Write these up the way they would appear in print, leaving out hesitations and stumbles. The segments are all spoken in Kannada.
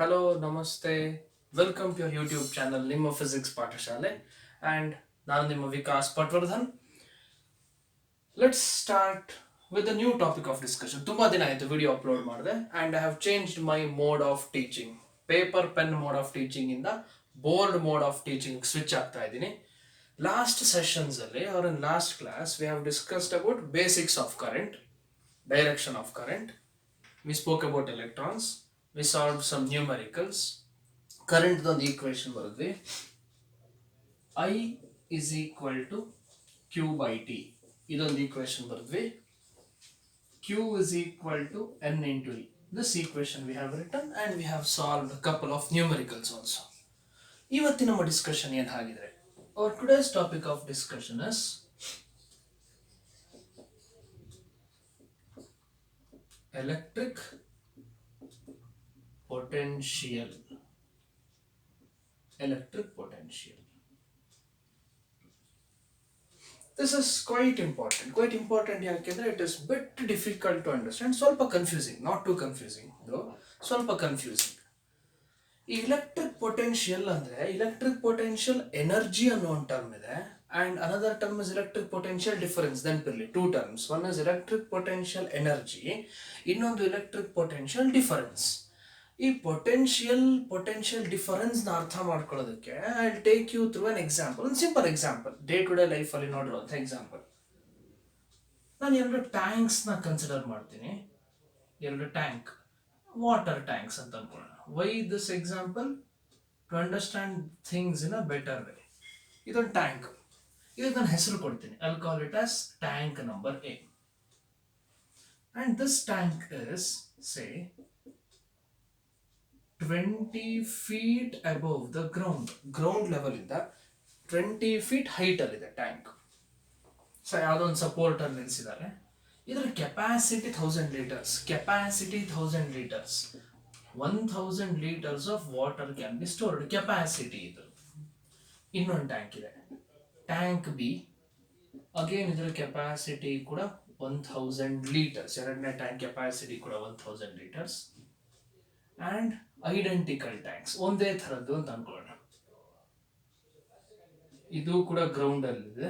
Hello, namaste. Welcome to your YouTube channel ನಿಮ್ಮ ಫಿಸಿಕ್ಸ್ ಪಾಠಶಾಲೆ and ನಾನು ನಿಮ್ಮ Vikas ಪಟ್ವರ್ಧನ್. Let's start with a new topic of discussion. ತುಂಬಾ ದಿನ ಆಯಿತು ವಿಡಿಯೋ ಅಪ್ಲೋಡ್ ಮಾಡಿದೆ and I have changed my mode of teaching. Paper pen mode of teaching ಇಂದ board mode of teaching switch ಆಗ್ತಾ ಇದ್ದೀನಿ. ಲಾಸ್ಟ್ ಸೆಷನ್ಸ್ ಅಲ್ಲಿ or in last class we have discussed about basics of current, direction of current. We spoke about electrons. We solved some numericals. Current the equation ಬರೆದ್ವಿ. I is equal to Q by T. ಇದೊಂದು equation ಬರೆದ್ವಿ. Q is equal to N into E. This equation we have written and we have solved a couple of numericals also. ಇವತ್ತಿನ ನಮ್ಮ ಡಿಸ್ಕಷನ್ ಏನು ಆಗಿದೆ? Our today's topic of discussion is electric potential. Electric potential. This is quite important. Quite important ಯಾಕೆಂದ್ರೆ it is bit difficult to understand. ಸ್ವಲ್ಪ confusing, not too confusing though. ಸ್ವಲ್ಪ confusing. ಈ electric potential ಅಂದ್ರೆ electric potential energy ಅನ್ನೋ ಒಂದು ಟರ್ಮ್ ಇದೆ and another term is electric potential difference. ನೆನಪಿರಲಿ, two terms. One is electric potential energy, ಇನ್ನೊಂದು electric potential difference. ಈ ಪೊಟೆನ್ಷಿಯಲ್ ಡಿಫರೆನ್ಸ್ ನ ಅರ್ಥ ಮಾಡ್ಕೊಳ್ಳೋದಕ್ಕೆ I take you through an example, ಒಂದು simple example, day to day life ಅಲ್ಲಿ ನೋಡಿರುವಂಥ ಎಕ್ಸಾಂಪಲ್. ನಾನು ಎರಡು ಟ್ಯಾಂಕ್ಸ್ ನ ಕನ್ಸಿಡರ್ ಮಾಡ್ತೀನಿ, ಎರಡು ಟ್ಯಾಂಕ್, ವಾಟರ್ ಟ್ಯಾಂಕ್ಸ್ ಅಂತ ಅನ್ಕೊಳ್ಳೋಣ. Why this example? To understand things in a better way. ಇದೊಂದು ಟ್ಯಾಂಕ್, ಇದಕ್ಕೆ ನಾನು ಹೆಸರು ಕೊಡ್ತೀನಿ. I will call it as tank number A. And this tank is say 20 feet above the ground level ಇಂದ 20 feet height ಅಲ್ಲಿದೆ ಟ್ಯಾಂಕ್. ಸೊ ಯಾವುದೋ ಒಂದು ಸಪೋರ್ಟ್ ಅಲ್ಲಿ ನಿಲ್ಲಿಸಿದ್ದಾರೆ. ಇದರ capacity 1000 litres. Capacity 1000 litres. 1000 litres of water can be stored. Capacity ಇದು. ಇನ್ನೊಂದು ಟ್ಯಾಂಕ್ ಇದೆ, ಟ್ಯಾಂಕ್ ಬಿ. ಅಗೇನ್ ಇದರ ಕೆಪಾಸಿಟಿ ಕೂಡ 1000 ಲೀಟರ್ಸ್. ಎರಡನೇ ಟ್ಯಾಂಕ್ ಕೆಪಾಸಿಟಿ ಕೂಡ 1000 ಲೀಟರ್ಸ್. ಅಂಡ್ ಐಡೆಂಟಿಕಲ್ ಟ್ಯಾಂಕ್ಸ್, ಒಂದೇ ಥರದ್ದು ಅಂತ ಅನ್ಕೊಳ್ಳೋಣ. ಇದು ಕೂಡ ಗ್ರೌಂಡ್ ಅಲ್ಲಿದೆ.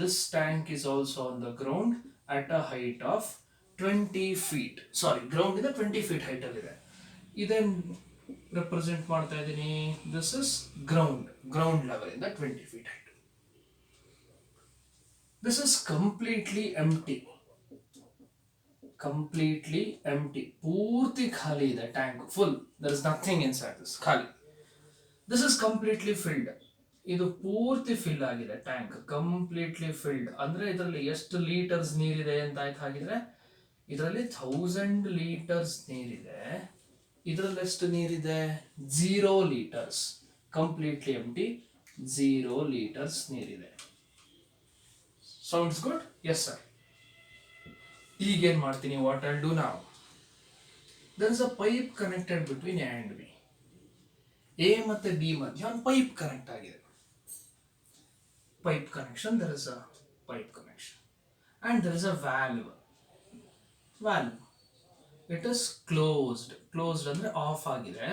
This tank is also on the ground at a height of 20 feet. Sorry, ground ಇದೆ 20 feet ಹೈಟ್ ಅಲ್ಲಿದೆ. ಇದೇನ್ ರೆಪ್ರೆಸೆಂಟ್ ಮಾಡ್ತಾ ಇದ್ದೀನಿ? ದಿಸ್ ಇಸ್ ಗ್ರೌಂಡ್ ಲೆವೆಲ್ ಇಂದ 20 feet height. This is completely empty. ಪೂರ್ತಿ ಖಾಲಿ ಇದೆ tank, full. There is nothing inside this, ಖಾಲಿ. This is completely filled. ಇದು ಪೂರ್ತಿ ಫಿಲ್ ಆಗಿದೆ ಟ್ಯಾಂಕ್, ಕಂಪ್ಲೀಟ್ಲಿ ಫಿಲ್ಡ್. ಅಂದ್ರೆ ಇದರಲ್ಲಿ ಎಷ್ಟು ಲೀಟರ್ಸ್ ನೀರಿದೆ ಅಂತ ಆಯ್ತು. ಹಾಗಿದ್ರೆ ಇದರಲ್ಲಿ 1000 ಲೀಟರ್ಸ್ ನೀರಿದೆ. ಇದರಲ್ಲಿ ಎಷ್ಟು ನೀರಿದೆ? 0 ಲೀಟರ್ಸ್. ಕಂಪ್ಲೀಟ್ಲಿ ಎಂಟಿ, 0 ಲೀಟರ್ಸ್ ನೀರಿದೆ. Sounds good? Yes sir. ಈಗೇನ್ ಮಾಡ್ತೀನಿ? What I'll do now? there is a pipe connected between A and B. A ಮತ್ತೆ B ಮಧ್ಯೆ ಒಂದು ಪೈಪ್ ಕನೆಕ್ಟ್ ಆಗಿದೆ. Pipe connection, there is a pipe connection and there is a valve. It is closed ಅಂದ್ರೆ ಆಫ್ ಆಗಿದೆ.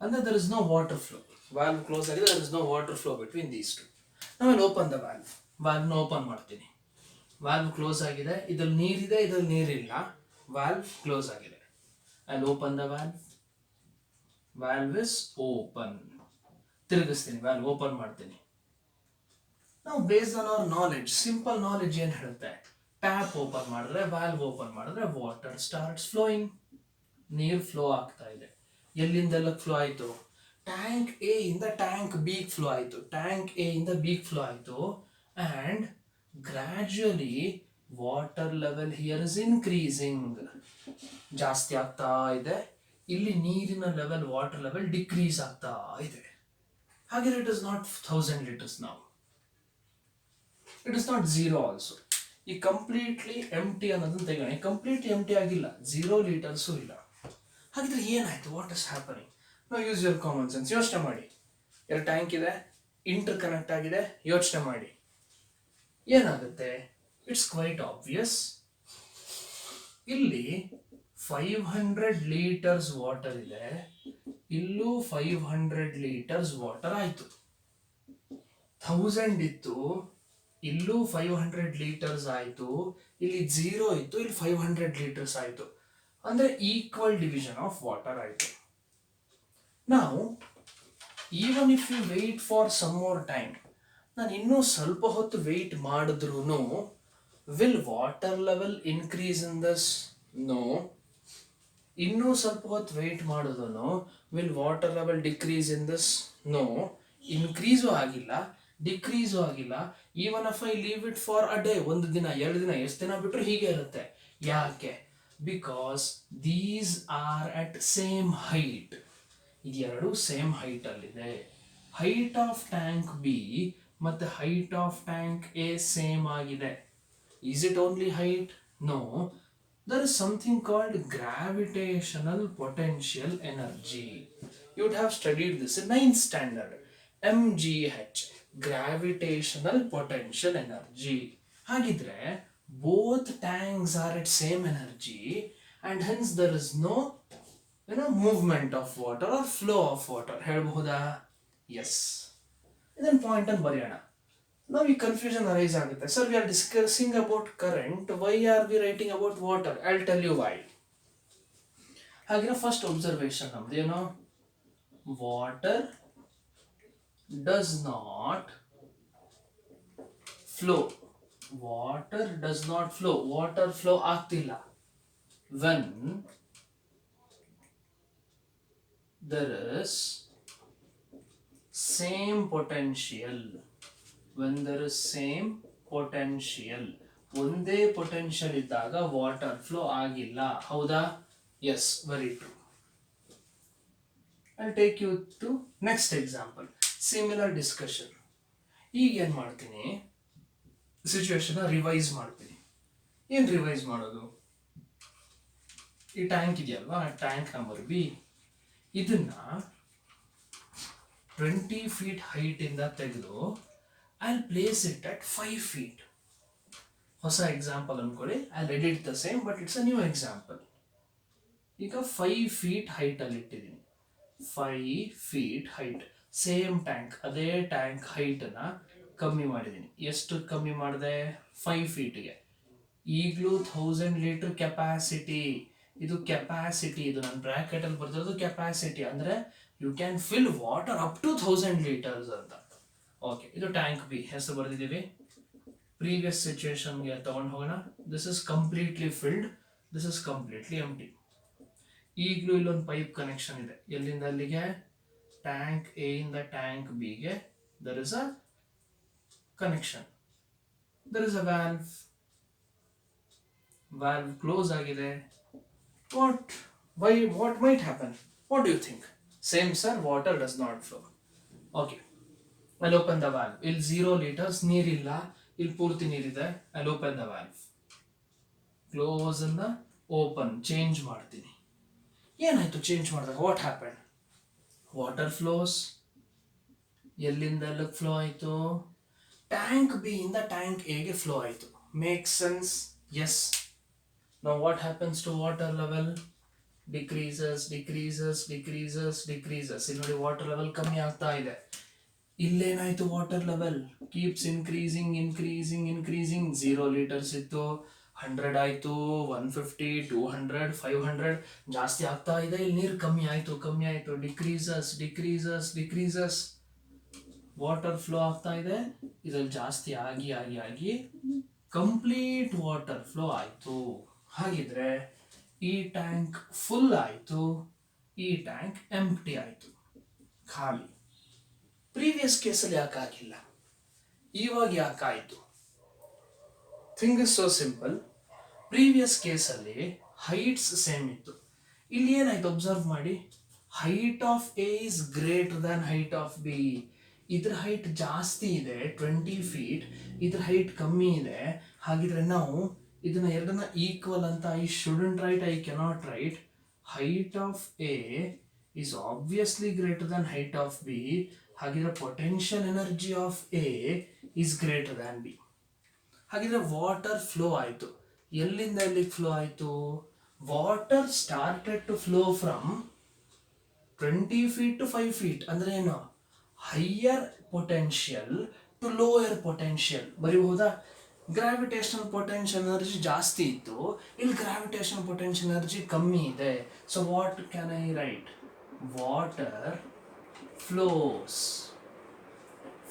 ಅಂದ್ರೆ there is no water flow. Valve close ಆಗಿದೆ, there is no water flow between these two. Now I'll open the valve. valve ನ ಓಪನ್ ಮಾಡ್ತೀನಿ. ವಾಲ್ವ್ ಕ್ಲೋಸ್ ಆಗಿದೆ. ಇದ್ರಲ್ಲಿ ನೀರಿದೆ, ಇದ್ರಲ್ಲಿ ನೀರಿಲ್ಲ. ವಾಲ್ವ್ ಕ್ಲೋಸ್ ಆಗಿದೆ. I'll open the valve. Valve is open. ತಿರುಗಿಸ್ತೀನಿ, ವಾಲ್ವ್ ಓಪನ್ ಮಾಡ್ತೀನಿ. ನಾವು based on our knowledge, simple knowledge ಏನ್ ಹೇಳುತ್ತೆ? ಟ್ಯಾಪ್ ಓಪನ್ ಮಾಡಿದ್ರೆ, ವಾಲ್ವ್ ಓಪನ್ ಮಾಡಿದ್ರೆ ವಾಟರ್ ಸ್ಟಾರ್ಟ್ಸ್ ಫ್ಲೋಯಿಂಗ್. ನೀರು ಫ್ಲೋ ಆಗ್ತಾ ಇದೆ. ಎಲ್ಲಿಂದೆಲ್ಲ ಫ್ಲೋ ಆಯ್ತು? ಟ್ಯಾಂಕ್ ಎ ಇಂದ ಟ್ಯಾಂಕ್ ಬಿ ಫ್ಲೋ ಆಯ್ತು. ಟ್ಯಾಂಕ್ ಎ ಇಂದ ಬಿ ಫ್ಲೋ ಆಯ್ತು. And gradually water level here is increasing. ಜಾಸ್ತಿ ಆಗ್ತಾ ಇದೆ. ಇಲ್ಲಿ ನೀರಿನ ಲೆವೆಲ್, ವಾಟರ್ ಲೆವೆಲ್ ಡಿಕ್ರೀಸ್ ಆಗ್ತಾ ಇದೆ. ಹಾಗೆ ಇಟ್ ಇಸ್ ನಾಟ್ 1000 ಲೀಟರ್ಸ್ ನಾವು. It is not 0 also. ಈ ಕಂಪ್ಲೀಟ್ಲಿ ಎಂಟಿ ಅನ್ನೋದನ್ನ ತೆಗೋಣ. ಕಂಪ್ಲೀಟ್ಲಿ ಎಂಟಿ ಆಗಿಲ್ಲ, 0 ಲೀಟರ್ಸು ಇಲ್ಲ. ಹಾಗಿದ್ರೆ ಏನಾಯ್ತು? What is happening? ನಾವು ಯೂಸ್ ಯುವರ್ ಕಾಮನ್ ಸೆನ್ಸ್. ಯೋಚನೆ ಮಾಡಿ. ಎರಡು ಟ್ಯಾಂಕ್ ಇದೆ, ಇಂಟರ್ ಕನೆಕ್ಟ್ ಆಗಿದೆ. ಯೋಚನೆ ಮಾಡಿ ಏನಾಗುತ್ತೆ? It's quite obvious. ಇಲ್ಲಿ 500 ಲೀಟರ್ಸ್ ವಾಟರ್ ಇದೆ, ಇಲ್ಲೂ 500 ಲೀಟರ್ಸ್ ವಾಟರ್ ಆಯ್ತು. 1000 ಇತ್ತು, ಇಲ್ಲೂ 500 ಲೀಟರ್ಸ್ ಆಯ್ತು, ಇಲ್ಲಿ 0 ಇತ್ತು, ಇಲ್ಲಿ 500 ಲೀಟರ್ಸ್ ಆಯ್ತು. ಅಂದ್ರೆ ಈಕ್ವಲ್ ಡಿವಿಷನ್ ಆಫ್ ವಾಟರ್ ಆಯ್ತು. ನಾವು even if you wait for some more time, ನಾನು ಇನ್ನೂ ಸ್ವಲ್ಪ ಹೊತ್ತು ವೆಯ್ಟ್ ಮಾಡಿದ್ರು will water level increase in this? No. ಇನ್ನೂ ಸ್ವಲ್ಪ ಹೊತ್ತು ವೆಯ್ಟ್ ಮಾಡಿದ್ರು will water level decrease in this? No. Increase ಆಗಿಲ್ಲ, ಡಿಕ್ರೀಸು ಆಗಿಲ್ಲ. Even if I leave it for a day, ಒಂದು ದಿನ, 2 ದಿನ, ಎಷ್ಟು ದಿನ ಬಿಟ್ಟರು ಹೀಗೆ ಇರುತ್ತೆ. ಯಾಕೆ? Because these are at same height. ಇದೆರಡು ಸೇಮ್ ಹೈಟ್ ಅಲ್ಲಿದೆ. ಹೈಟ್ ಆಫ್ ಟ್ಯಾಂಕ್ ಬಿ ಮತ್ತೆ height of tank A same ಆಗಿದೆ. Is it only height? No. There is something called gravitational potential energy. You would have studied this in 9th standard. MGH, gravitational potential energy. ಹಾಗಿದ್ರೆ both tanks are at same energy and hence there is no movement of water or flow of water. ಹೇಳ್ಬಹುದಾ? Yes. ಇದನ್ನ ಪಾಯಿಂಟ್ ಅನ್ನು ಬರೆಯೋಣ. Now ಈ ಕನ್ಫ್ಯೂಷನ್ ಅರೈಸ್ ಆಗುತ್ತೆ. Sir, we are discussing about current, why are we writing about water? I will tell you why. ಹಾಗೆ ಫಸ್ಟ್ ಒಬ್ಸರ್ವೇಷನ್ ನಮ್ದು ಏನು? Water does not flow. Water does not flow. Water flow ಆಗ್ತಿಲ್ಲ when there is same potential. When there is same potential, ಒಂದೇ ಪೊಟೆನ್ಷಿಯಲ್ ಇದ್ದಾಗ ವಾಟರ್ ಫ್ಲೋ ಆಗಿಲ್ಲ. ಹೌದಾ? Yes, very true. I take you to next example. Similar discussion. ಈಗ ಏನ್ ಮಾಡ್ತೀನಿ, ಸಿಚುವೇಶನ್ ರಿವೈಸ್ ಮಾಡ್ತೀನಿ. ಏನ್ ರಿವೈಸ್ ಮಾಡೋದು? ಈ ಟ್ಯಾಂಕ್ ಇದೆಯಲ್ವಾ, ಟ್ಯಾಂಕ್ ನಂಬರ್ ಬಿ, ಇದನ್ನ 20 feet ಹೈಟ್ ಇಂದ ತೆಗೆದು I'll place it at 5 feet. ಹೊಸ ಎಕ್ಸಾಂಪಲ್ ಅನ್ಕೊಳ್ಳಿ. I'll edit the same but it's a new example. ಈಗ 5 feet ಹೈಟ್ ಅಲ್ಲಿ ಇಟ್ಟಿದ್ದೀನಿ. 5 feet ಹೈಟ್, ಸೇಮ್ ಟ್ಯಾಂಕ್, ಅದೇ ಟ್ಯಾಂಕ್ ಹೈಟ್ ಅನ್ನ ಕಮ್ಮಿ ಮಾಡಿದ್ದೀನಿ. ಎಷ್ಟು ಕಮ್ಮಿ ಮಾಡಿದೆ? 5 feetಗೆ. ಈಗಲೂ 1000 ಲೀಟರ್ ಕೆಪಾಸಿಟಿ. ಇದು ಕೆಪಾಸಿಟಿ, ಇದು ನನ್ನ ಬ್ರಾಕೆಟ್ ಅಲ್ಲಿ ಬರ್ದಿರೋದು ಕೆಪಾಸಿಟಿ. ಅಂದ್ರೆ you can fill water up to 1000 litres ಅಂತ. ಓಕೆ, ಇದು ಟ್ಯಾಂಕ್ ಬಿ ಹೆಸರು ಬರೆದಿದ್ದೀವಿ. ಪ್ರೀವಿಯಸ್ ಸಿಚುಯೇಷನ್ಗೆ ತಗೊಂಡು ಹೋಗೋಣ. This is completely filled, this is completely empty. ಈಗಲೂ ಇಲ್ಲೊಂದು ಪೈಪ್ ಕನೆಕ್ಷನ್ ಇದೆ. ಎಲ್ಲಿಂದ ಅಲ್ಲಿಗೆ? ಟ್ಯಾಂಕ್ ಎ ಇಂದ ಟ್ಯಾಂಕ್ ಬಿಗೆ there is a connection. There is a valve. Valve close ಆಗಿದೆ. What might happen? What do you think? Same sir, water does not flow. Okay, I'll open the valve. ಇಲ್ಲಿ 0 liters ನೀರಿಲ್ಲ, ಇಲ್ಲಿ ಪೂರ್ತಿ ನೀರಿದೆ. I'll open the valve. Close ಅನ್ನ ಓಪನ್, ಚೇಂಜ್ ಮಾಡ್ತೀನಿ. ಏನಾಯ್ತು ಚೇಂಜ್ ಮಾಡಿದಾಗ? What happen? Water flows. ಎಲ್ಲಿಂದ ಎಲ್ಲಿಗೆ ಫ್ಲೋ ಆಯ್ತು? ಟ್ಯಾಂಕ್ ಬಿ ಇಂದ ಟ್ಯಾಂಕ್ ಎಗೆ ಫ್ಲೋ ಆಯ್ತು. Make sense? Yes. Now what happens to water level? Decreases, decreases, decreases, decreases. ಇಲ್ಲಿ ನೋಡಿ ವಾಟರ್ ಲೆವೆಲ್ ಕಮ್ಮಿ ಆಗ್ತಾ ಇದೆ. ಇಲ್ಲೇನಾಯ್ತು? Water level keeps increasing, increasing, increasing. 0 litres ಇತ್ತು, 100 ಆಯ್ತು, 150, 200, 500 ಜಾಸ್ತಿ ಆಗ್ತಾ ಇದೆ. ಇಲ್ಲಿ ನೀರು ಕಮ್ಮಿ ಆಯ್ತು, ಕಮ್ಮಿ ಆಯ್ತು. Decreases, decreases, decreases. Water flow ಆಗ್ತಾ ಇದೆ. ಇದ್ರಲ್ಲಿ ಜಾಸ್ತಿ ಆಗಿ ಆಗಿ ಆಗಿ ಕಂಪ್ಲೀಟ್ ವಾಟರ್ ಫ್ಲೋ ಆಯ್ತು. ಹಾಗಿದ್ರೆ ಈ ಟ್ಯಾಂಕ್ ಫುಲ್ ಆಯ್ತು, ಈ ಟ್ಯಾಂಕ್ ಎಂಪ್ಟಿ ಆಯ್ತು, ಖಾಲಿ. ಪ್ರೀವಿಯಸ್ ಕೇಸಲ್ಲಿ ಯಾಕೆ ಆಗಿಲ್ಲ? ಇವಾಗ ಯಾಕಾಯ್ತು? Thing is so simple. Previous ಕೇಸಲ್ಲಿ ಹೈಟ್ಸ್ ಸೇಮ್ ಇತ್ತು. ಇಲ್ಲಿ ಏನಾಯ್ತು? ಅಬ್ಸರ್ವ್ ಮಾಡಿ. Height of A is greater than height of B. ಇದ್ರ ಹೈಟ್ ಜಾಸ್ತಿ ಇದೆ 20 feet, ಇದ್ರ ಹೈಟ್ ಕಮ್ಮಿ ಇದೆ. ಹಾಗಿದ್ರೆ ನಾವು ಇದನ್ನ ಎರಡನ್ನ ಈಕ್ವಲ್ ಅಂತ I shouldn't right, I cannot right. Height of A is obviously greater than height of B. ಹಾಗಿದ್ರೆ potential energy of A is greater than B. ಹಾಗಿದ್ರೆ ವಾಟರ್ ಫ್ಲೋ ಆಯ್ತು. ಎಲ್ಲಿಂದ ಎಲ್ಲಿಗೆ ಫ್ಲೋ ಆಯ್ತು? Water started to flow from 20 feet to 5 feet ಅಂದ್ರೆ ಏನು, higher potential to lower potential ಬರೀಬಹುದಾ. ಗ್ರಾವಿಟೇಷನಲ್ ಪೊಟೆನ್ಷಿಯಲ್ ಎನರ್ಜಿ ಜಾಸ್ತಿ ಇತ್ತು, ಇಲ್ಲಿ ಗ್ರಾವಿಟೇಷನಲ್ ಪೊಟೆನ್ಷಿಯಲ್ ಎನರ್ಜಿ ಕಮ್ಮಿ ಇದೆ. So what can I write? Water flows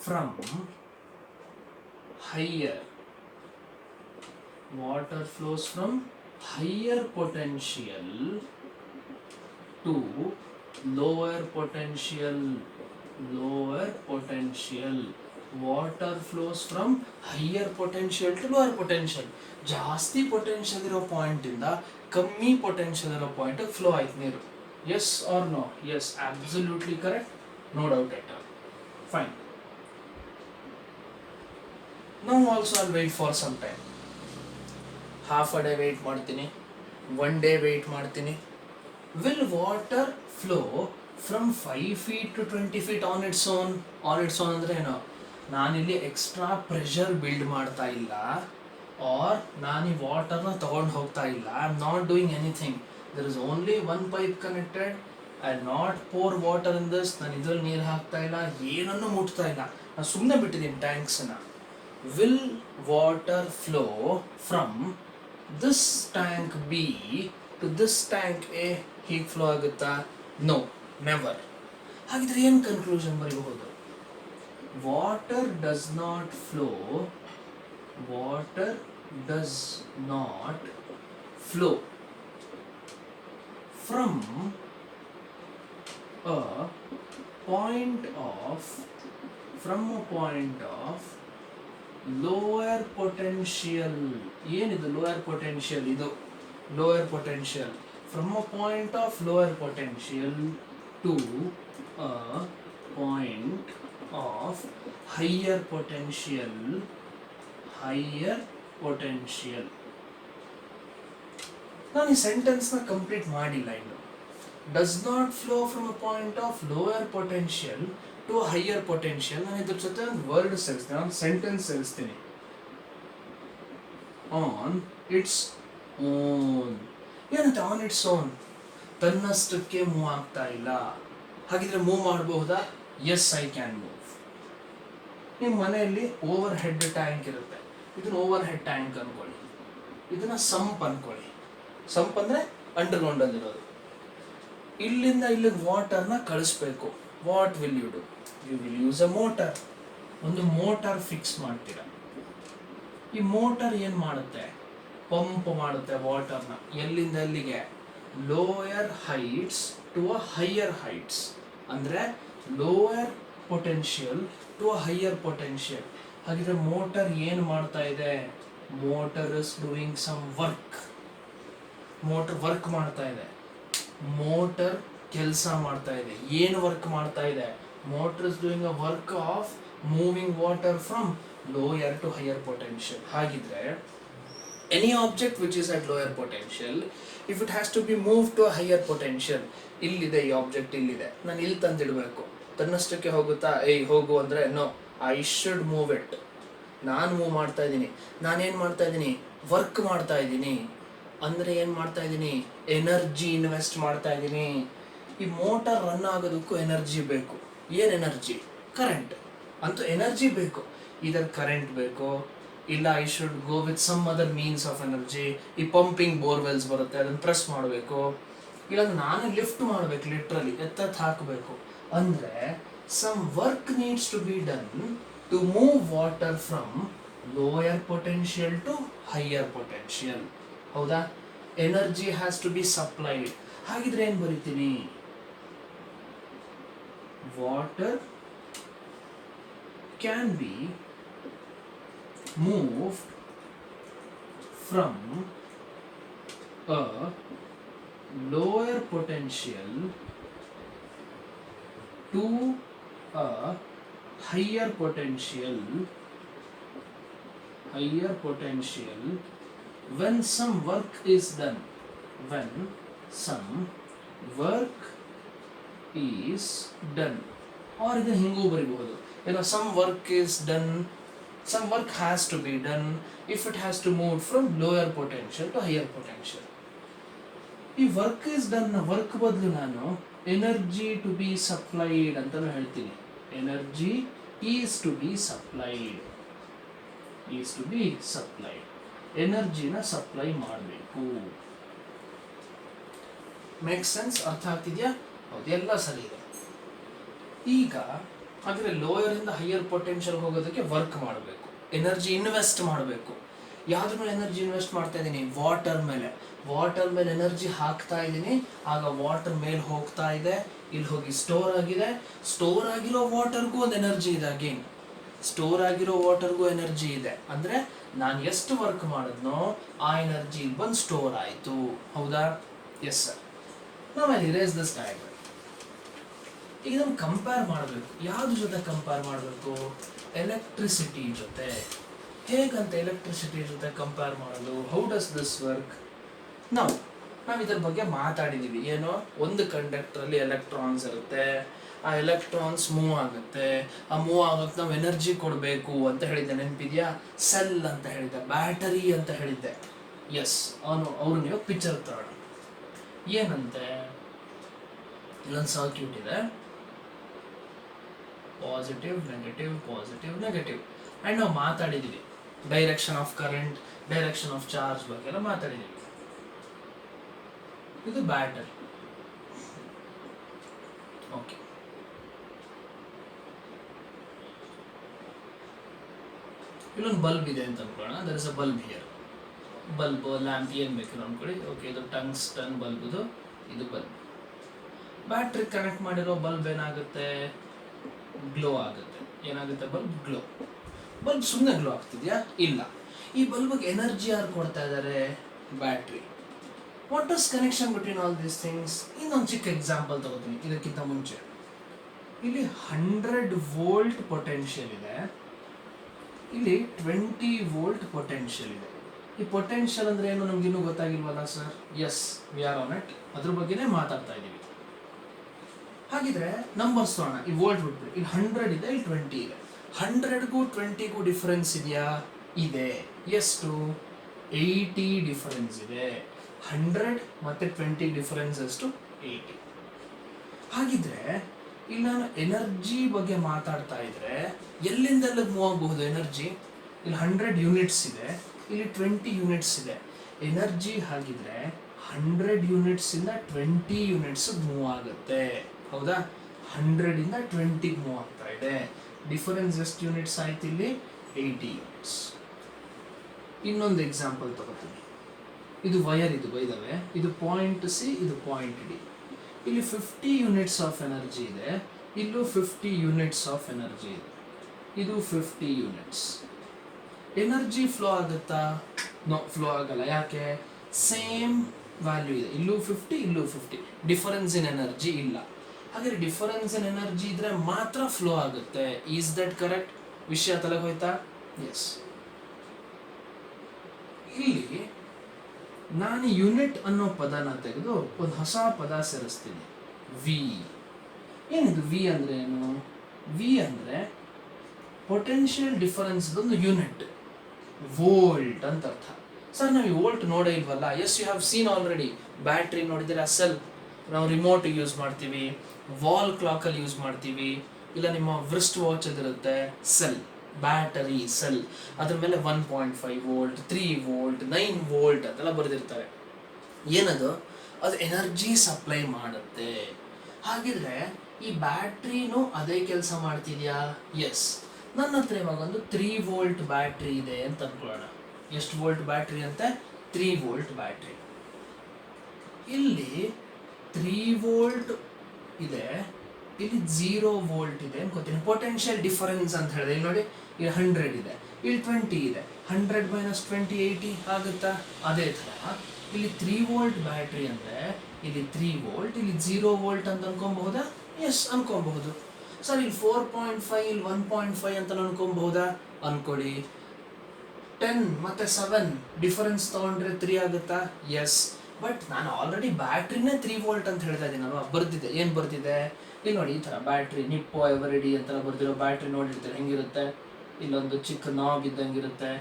from higher, water flows from higher potential to lower potential, lower potential. Water flows from higher potential to lower potential. ಜಾಸ್ತಿ ಪೊಟೆನ್ಷಿಯಲ್ ಇರೋ ಪಾಯಿಂಟ್ ಇಂದ ಕಮ್ಮಿ ಪೊಟೆನ್ಷಿಯಲ್ ಇರೋ ಪಾಯಿಂಟ್ ಫ್ಲೋ ಆಯ್ತು ನೀರು. Yes or no? Yes, absolutely correct, no doubt at all. Fine. Now also I'll wait for some time. Half a day wait ಮಾಡ್ತೀನಿ, 1 day wait ಮಾಡ್ತೀನಿ. Will water flow from 5 feet to 20 feet on its own? On its own ಅಂದ್ರೆ ಏನು? ನಾನಿಲ್ಲಿ ಎಕ್ಸ್ಟ್ರಾ ಪ್ರೆಷರ್ ಬಿಲ್ಡ್ ಮಾಡ್ತಾ ಇಲ್ಲ, ಆರ್ ನಾನು ಈ ವಾಟರ್ನ ತಗೊಂಡು ಹೋಗ್ತಾ ಇಲ್ಲ. I am not doing anything. There is only one pipe connected. I not pour water in this. ನಾನು ಇದ್ರಲ್ಲಿ ನೀರು ಹಾಕ್ತಾ ಇಲ್ಲ, ಏನನ್ನು ಮುಟ್ತಾ ಇಲ್ಲ, ನಾನು ಸುಮ್ಮನೆ ಬಿಟ್ಟಿದ್ದೀನಿ ಟ್ಯಾಂಕ್ಸ್ನ. Will water flow from this tank B to this tank A? ಹೀಗೆ ಫ್ಲೋ ಆಗುತ್ತಾ? No, never. ಹಾಗಿದ್ರೆ ಏನು ಕನ್ಕ್ಲೂಷನ್ ಬರೀಬಹುದು? Water does not flow, water does not flow from a point of lower potential. ಏನಿದು ಲೋಯರ್ ಪೊಟೆನ್ಷಿಯಲ್? ಇದು lower potential. From a point of lower potential to a point of higher potential, higher potential. ನಾನು ಈ ಸೆಂಟೆನ್ಸ್ನ ಕಂಪ್ಲೀಟ್ ಮಾಡಿಲ್ಲ ಇನ್ನು. Does not flow from a point of lower potential to higher potential. ನಾನು ಇದ್ರ ಜೊತೆ ಒಂದು ವರ್ಡ್ ಸೇರಿಸ್ತೀನಿ, ಒಂದು ಸೆಂಟೆನ್ಸ್ ಸೇರಿಸ್ತೀನಿ. On its own. ಏನಂತೆ ಆನ್ ಇಟ್ಸ್ ಓನ್? ತನ್ನಷ್ಟಕ್ಕೆ ಮೂವ್ ಆಗ್ತಾ ಇಲ್ಲ. ಹಾಗಿದ್ರೆ ಮೂವ್ ಮಾಡಬಹುದಾ? Yes, I can move. ನಿಮ್ಮ ಮನೆಯಲ್ಲಿ ಓವರ್ ಹೆಡ್ ಟ್ಯಾಂಕ್ ಇರುತ್ತೆ, ಇದನ್ನ ಓವರ್ ಹೆಡ್ ಟ್ಯಾಂಕ್ ಅನ್ಕೊಳ್ಳಿ, ಇದನ್ನ ಸಂಪ್ ಅನ್ಕೊಳ್ಳಿ. ಸಂಪ್ ಅಂದ್ರೆ ಅಂಡರ್ಗ್ರೌಂಡ್ ಅಲ್ಲಿರೋದು. ಇಲ್ಲಿಂದ ಇಲ್ಲಿಗೆ ವಾಟರ್ನ ಕಳಿಸ್ಬೇಕು. What will you do? You will use a motor. ಒಂದು ಮೋಟರ್ ಫಿಕ್ಸ್ ಮಾಡ್ತೀರಾ. ಈ ಮೋಟರ್ ಏನು ಮಾಡುತ್ತೆ? ಪಂಪ್ ಮಾಡುತ್ತೆ ವಾಟರ್ನ. ಎಲ್ಲಿಂದ ಎಲ್ಲಿಗೆ? Lower heights to a higher heights. ಅಂದರೆ lower potential to a higher potential. ಹಾಗಿದ್ರೆ ಮೋಟರ್ ಏನು ಮಾಡ್ತಾ ಇದೆ? Motor is doing some work. Motor work ಮಾಡ್ತಾ ಇದೆ. ಮೋಟರ್ ಕೆಲಸ ಮಾಡ್ತಾ ಇದೆ. ಏನು ವರ್ಕ್ ಮಾಡ್ತಾ ಇದೆ? Motor is doing a work of moving water from lower to higher potential. ಹಾಗಿದ್ರೆ any object which is at lower potential, if it has to be move to a higher potential, ಇಲ್ಲಿದೆ ಈ ಆಬ್ಜೆಕ್ಟ್, ಇಲ್ಲಿದೆ, ನಾನು ಇಲ್ಲಿ ತಂದಿಡಬೇಕು. ತನ್ನಷ್ಟಕ್ಕೆ ಹೋಗುತ್ತಾ? ಹೋಗು ಅಂದರೆ no, I should move it. ನಾನು ಮೂವ್ ಮಾಡ್ತಾ ಇದ್ದೀನಿ. ನಾನೇನು ಮಾಡ್ತಾ ಇದ್ದೀನಿ? ವರ್ಕ್ ಮಾಡ್ತಾ ಇದ್ದೀನಿ. ಅಂದರೆ ಏನು ಮಾಡ್ತಾ ಇದ್ದೀನಿ? ಎನರ್ಜಿ ಇನ್ವೆಸ್ಟ್ ಮಾಡ್ತಾ ಇದ್ದೀನಿ. ಈ ಮೋಟಾರ್ ರನ್ ಆಗೋದಕ್ಕೂ ಎನರ್ಜಿ ಬೇಕು. ಏನು ಎನರ್ಜಿ? ಕರೆಂಟ್. ಅಂತೂ ಎನರ್ಜಿ ಬೇಕು. ಇದರ್ ಕರೆಂಟ್ ಬೇಕು, ಇಲ್ಲ I should go with some other means of energy. ಈ ಪಂಪಿಂಗ್ ಬೋರ್ವೆಲ್ಸ್ ಬರುತ್ತೆ, ಅದನ್ನು ಪ್ರೆಸ್ ಮಾಡಬೇಕು, ಇಲ್ಲ ನಾನೇ ಲಿಫ್ಟ್ ಮಾಡಬೇಕು, ಲಿಟ್ರಲಿ ಎತ್ತತ್ತು ಹಾಕಬೇಕು. ಅಂದರೆ some work needs to be done to move water from lower potential to higher potential. ಹೌದಾ? Energy has to be supplied. ಹಾಗಿದ್ರೆ ಏನು ಬರಿತೀನಿ? Water can be moved from a lower potential to a higher potential when some work is done. When some work is done. Or ಇದನ್ನು ಹಿಂಗೂ ಬರಿಬಹುದು. Some work is done, some work has to be done if it has to move from lower potential to higher potential. ಈ ವರ್ಕ್ ಇಸ್ ಡನ್ ವರ್ಕ್ ಬದಲು ನಾನು ಎನರ್ಜಿ ಟು ಬಿ ಸಪ್ಲೈಡ್ ಅಂತಾನು ಹೇಳ್ತೀನಿ. Energy is to be supplied, is to be supplied. ಎನರ್ಜಿನ ಸಪ್ಲೈ ಮಾಡಬೇಕು. Make sense? ಅರ್ಥ ಆಗ್ತಿದ್ಯಾ? ಹೌದು, ಎಲ್ಲ ಸರಿ ಇದೆ. ಈಗ ಹಾಗಾದ್ರೆ ಲೋಯರ್ ಇಂದ ಹೈಯರ್ ಪೊಟೆನ್ಷಿಯಲ್ ಹೋಗೋದಕ್ಕೆ ವರ್ಕ್ ಮಾಡಬೇಕು, ಎನರ್ಜಿ ಇನ್ವೆಸ್ಟ್ ಮಾಡಬೇಕು. ಯಾವ್ದ್ರ ಮೇಲೆ ಎನರ್ಜಿ ಇನ್ವೆಸ್ಟ್ ಮಾಡ್ತಾ ಇದ್ದೀನಿ? ವಾಟರ್ ಮೇಲೆ. ವಾಟರ್ ಮೇಲೆ ಎನರ್ಜಿ ಹಾಕ್ತಾ ಇದ್ದೀನಿ, ಆಗ ವಾಟರ್ ಮೇಲೆ ಹೋಗ್ತಾ ಇದೆ, ಇಲ್ಲಿ ಹೋಗಿ ಸ್ಟೋರ್ ಆಗಿದೆ. ಸ್ಟೋರ್ ಆಗಿರೋ ವಾಟರ್ಗೂ ಒಂದು ಎನರ್ಜಿ ಇದೆ. ಅಗೇನ್ ಸ್ಟೋರ್ ಆಗಿರೋ ವಾಟರ್ಗೂ ಎನರ್ಜಿ ಇದೆ. ಅಂದ್ರೆ ನಾನು ಎಷ್ಟು ವರ್ಕ್ ಮಾಡಿದ್ನೋ ಆ ಎನರ್ಜಿ ಬಂದು ಸ್ಟೋರ್ ಆಯಿತು. ಹೌದಾ? Yes sir. ನಾವು ಇರೇಸ್ ದಿಸ್ ಡಯಾಗ್ರಾಮ್. ಈಗ ಇದನ್ನು ಕಂಪೇರ್ ಮಾಡಬೇಕು. ಯಾವ್ದ್ರ ಜೊತೆ ಕಂಪೇರ್ ಮಾಡಬೇಕು? ಎಲೆಕ್ಟ್ರಿಸಿಟಿ ಜೊತೆ. ಹೇಗಂತ ಎಲೆಕ್ಟ್ರಿಸಿಟಿ ಜೊತೆ ಕಂಪೇರ್ ಮಾಡೋದು? How does this work? ನಾವು ಇದ್ರ ಬಗ್ಗೆ ಮಾತಾಡಿದೀವಿ. ಏನೋ ಒಂದು ಕಂಡಕ್ಟರ್ ಅಲ್ಲಿ ಎಲೆಕ್ಟ್ರಾನ್ಸ್ ಇರುತ್ತೆ, ಆ ಎಲೆಕ್ಟ್ರಾನ್ಸ್ ಮೂವ್ ಆಗುತ್ತೆ. ಆ ಮೂವ್ ಆಗೋಕ್ಕೆ ನಾವು ಎನರ್ಜಿ ಕೊಡಬೇಕು ಅಂತ ಹೇಳಿದ್ದೆ, ನೆನಪಿದ್ಯಾ? ಸೆಲ್ ಅಂತ ಹೇಳಿದ್ದೆ, ಬ್ಯಾಟರಿ ಅಂತ ಹೇಳಿದ್ದೆ. ಎಸ್, ಅವ್ರು ನೀವು ಪಿಕ್ಚರ್ ತರೋಣ. ಏನಂತೆ, ಇಲ್ಲೊಂದು ಸರ್ಕ್ಯೂಟ್ ಇದೆ, positive negative positive negative. And ನಾವು ಮಾತಾಡಿದ್ದೀವಿ direction of current, direction of charge ಬಗ್ಗೆ ಎಲ್ಲ ಮಾತಾಡಿದ್ದೀವಿ. ಇದು ಬ್ಯಾಟರಿ. ಓಕೆ, ಇಲ್ಲೊಂದು ಬಲ್ಬ್ ಇದೆ ಅಂತ ಅನ್ಕೊಳ್ಳೋಣ. There is a bulb here. Bulb, lamp ಏನು ಬೇಕು ಅನ್ಕೊಳ್ಳಿ. ಓಕೆ, ಇದು ಟಂಗ್ಸ್ಟನ್ ಬಲ್ಬ್, ಇದು ಬಲ್ಬ್. ಬ್ಯಾಟ್ರಿ ಕನೆಕ್ಟ್ ಮಾಡಿರೋ ಬಲ್ಬ್ ಏನಾಗುತ್ತೆ? ಗ್ಲೋ ಆಗುತ್ತೆ. ಏನಾಗುತ್ತೆ? Bulb glow. ಬಲ್ಬ್ ಸುಮ್ಮನೆ ಗ್ಲೋ ಆಗ್ತಿದ್ಯಾ? ಇಲ್ಲ. ಈ ಬಲ್ಬ್ಗೆ ಎನರ್ಜಿ ಯಾರು ಕೊಡ್ತಾ ಇದ್ದಾರೆ? Battery. What is connection between all these things? ಇನ್ನೊಂದು ಚಿಕ್ಕ ಎಕ್ಸಾಂಪಲ್ ತಗೋತೀನಿ ಇದಕ್ಕಿಂತ ಮುಂಚೆ. ಇಲ್ಲಿ 100 ವೋಲ್ಟ್ ಪೊಟೆನ್ಷಿಯಲ್ ಇದೆ, ಇಲ್ಲಿ 20 ವೋಲ್ಟ್ ಪೊಟೆನ್ಷಿಯಲ್ ಇದೆ. ಈ ಪೊಟೆನ್ಷಿಯಲ್ ಅಂದ್ರೆ ಏನು ನಮ್ಗಿನ್ನೂ ಗೊತ್ತಾಗಿಲ್ವಲ್ಲ sir? Yes, we are on it. ಅದ್ರ ಬಗ್ಗೆನೇ ಮಾತಾಡ್ತಾ ಇದ್ದೀವಿ. ಹಾಗಿದ್ರೆ ನಂಬರ್ಸ್ ತಗೋಣ. ಈ ವೋಲ್ಟ್ ಬಿಟ್ಬಿಡಿ. ಇಲ್ಲಿ 100 ಇದೆ, ಇಲ್ಲಿ 20 ಇದೆ. 100ಗೂ 20ಗೂ ಡಿಫರೆನ್ಸ್ ಇದೆಯಾ? ಇದೆ. ಎಷ್ಟು? 80 ಡಿಫರೆನ್ಸ್ ಇದೆ. 100 ಮತ್ತೆ 20 ಡಿಫರೆನ್ಸ್ ಎಷ್ಟು? 80. ಹಾಗಿದ್ರೆ ಇಲ್ಲಿ ನಾನು ಎನರ್ಜಿ ಬಗ್ಗೆ ಮಾತಾಡ್ತಾ ಇದ್ರೆ ಎಲ್ಲಿಂದೆಲ್ಲ ಮೂವ್ ಆಗಬಹುದು ಎನರ್ಜಿ? ಇಲ್ಲಿ 100 ಯೂನಿಟ್ಸ್ ಇದೆ, ಇಲ್ಲಿ 20 ಯೂನಿಟ್ಸ್ ಇದೆ. ಎನರ್ಜಿ ಹಾಗಿದ್ರೆ 100 ಯೂನಿಟ್ಸ್ ಇಂದ 20 ಯೂನಿಟ್ಸ್ ಮೂವ್ ಆಗುತ್ತೆ. ಹೌದಾ? 100 ಇಂದ 20 ಮೂವ್ ಆಗ್ತಾ ಇದೆ. ಡಿಫರೆನ್ಸ್ ಎಷ್ಟು ಯೂನಿಟ್ಸ್ ಆಯ್ತು? ಇಲ್ಲಿ 80 ಯೂನಿಟ್ಸ್. ಇನ್ನೊಂದು ಎಕ್ಸಾಂಪಲ್ ತಗೋತೀನಿ. ಇದು ವಯರ್, ಇದು ಬೈದವೆ, ಇದು ಪಾಯಿಂಟ್ ಸಿ, ಇದು ಪಾಯಿಂಟ್ ಡಿ. ಇಲ್ಲಿ 50 ಯೂನಿಟ್ಸ್ ಆಫ್ ಎನರ್ಜಿ ಇದೆ, ಇಲ್ಲೂ 50 ಯೂನಿಟ್ಸ್ ಆಫ್ ಎನರ್ಜಿ ಇದೆ. ಇದು 50 ಯೂನಿಟ್ಸ್. ಎನರ್ಜಿ ಫ್ಲೋ ಆಗುತ್ತಾ? ನೋ, ಫ್ಲೋ ಆಗಲ್ಲ. ಯಾಕೆ? ಸೇಮ್ ವ್ಯಾಲ್ಯೂ ಇದೆ. ಇಲ್ಲೂ 50, ಇಲ್ಲೂ 50. ಡಿಫರೆನ್ಸ್ ಇನ್ ಎನರ್ಜಿ ಇಲ್ಲ. ಹಾಗಾದ್ರೆ ಡಿಫರೆನ್ಸ್ ಇನ್ ಎನರ್ಜಿ ಇದ್ರೆ ಮಾತ್ರ ಫ್ಲೋ ಆಗುತ್ತೆ. Is that correct? ವಿಷಯ ತಲೆಗೆ ಹೋಯ್ತಾ? ಎಸ್. ಇಲ್ಲಿ ನಾನು ಯೂನಿಟ್ ಅನ್ನೋ ಪದನ ತೆಗೆದು ಒಂದು ಹೊಸ ಪದ ಸೇರಿಸ್ತೀನಿ, ವಿ. ಏನಿದು ವಿ ಅಂದ್ರೆ ಏನು? ವಿ ಅಂದ್ರೆ ಪೊಟೆನ್ಷಿಯಲ್ ಡಿಫರೆನ್ಸ್ ಒಂದು ಯೂನಿಟ್, ವೋಲ್ಟ್ ಅಂತ ಅರ್ಥ. ಸರ್ ನಾವು ಈ ವೋಲ್ಟ್ ನೋಡೇ ಇಲ್ವಲ್ಲ? Yes, you have seen already. Battery ನೋಡಿದ್ರೆ ಸೆಲ್, ನಾವು ರಿಮೋಟ್ ಯೂಸ್ ಮಾಡ್ತೀವಿ, ವಾಲ್ ಕ್ಲಾಕಲ್ಲಿ ಯೂಸ್ ಮಾಡ್ತೀವಿ, ಇಲ್ಲ ನಿಮ್ಮ ವ್ರಿಸ್ಟ್ ವಾಚ್ ಅದಿರುತ್ತೆ, ಸೆಲ್, ಬ್ಯಾಟರಿ ಸೆಲ್. ಅದ್ರ ಮೇಲೆ 1.5 ವೋಲ್ಟ್, 3 ವೋಲ್ಟ್, 9 ವೋಲ್ಟ್ ಅಂತೆಲ್ಲ ಬರೆದಿರ್ತಾರೆ. ಏನದು? ಅದು ಎನರ್ಜಿ ಸಪ್ಲೈ ಮಾಡುತ್ತೆ. ಹಾಗಿದ್ರೆ ಈ ಬ್ಯಾಟ್ರಿನೂ ಅದೇ ಕೆಲಸ ಮಾಡ್ತಿದ್ಯಾ? ಎಸ್. ನನ್ನ ಹತ್ರ ಇವಾಗ ಒಂದು 3 ವೋಲ್ಟ್ ಬ್ಯಾಟ್ರಿ ಇದೆ ಅಂತ ಅನ್ಕೊಳ್ಳೋಣ. ಎಷ್ಟು ವೋಲ್ಟ್ ಬ್ಯಾಟ್ರಿ ಅಂತೆ? 3 ವೋಲ್ಟ್ ಬ್ಯಾಟ್ರಿ. ಇಲ್ಲಿ 3 ವೋಲ್ಟ್ ಇದೆ, ಇಲ್ಲಿ 0 ವೋಲ್ಟ್ ಇದೆ ಅನ್ಕೋತೀನಿ. ಪೊಟೆನ್ಷಿಯಲ್ ಡಿಫರೆನ್ಸ್ ಅಂತ ಹೇಳಿದೆ. ಇಲ್ಲಿ ನೋಡಿ, ಇಲ್ಲಿ 100 ಇದೆ, ಇಲ್ಲಿ 20 ಇದೆ. 100 ಮೈನಸ್ 20 80 ಆಗುತ್ತಾ? ಅದೇ ಥರ ಇಲ್ಲಿ 3 ವೋಲ್ಟ್ ಬ್ಯಾಟ್ರಿ ಅಂದರೆ ಇಲ್ಲಿ 3 ವೋಲ್ಟ್, ಇಲ್ಲಿ 0 ವೋಲ್ಟ್ ಅಂತ ಅನ್ಕೊಬಹುದಾ? ಎಸ್, ಅನ್ಕೊಬಹುದು. ಸರ್ ಇಲ್ಲಿ 4.5, ಇಲ್ಲಿ 1.5 ಅಂತ ಅನ್ಕೊಬಹುದಾ? ಅನ್ಕೊಡಿ. 10 ಮತ್ತೆ 7 ಡಿಫರೆನ್ಸ್ ತಗೊಂಡ್ರೆ 3 ಆಗುತ್ತಾ? ಎಸ್. ಬಟ್ ನಾನು ಆಲ್ರೆಡಿ ಬ್ಯಾಟ್ರಿನೇ 3 ವೋಲ್ಟ್ ಅಂತ ಹೇಳ್ತಾ ಇದ್ದೀನಿ ಅಲ್ವಾ? ಬರ್ತಿದೆ. ಏನು ಬರ್ತಿದೆ? ಇಲ್ಲಿ ನೋಡಿ, ಈ ಥರ ಬ್ಯಾಟ್ರಿ, ನಿಪ್ಪೋ ಎವರಿಡಿ ಅಂತೆಲ್ಲ ಬರ್ತಿರೋ ಬ್ಯಾಟ್ರಿ ನೋಡಿರ್ತೀರ ಹೆಂಗಿರುತ್ತೆ? ಇಲ್ಲೊಂದು ಚಿಕ್ಕ ನಾಬ್ ಇದ್ದಂಗಿರುತ್ತೆ.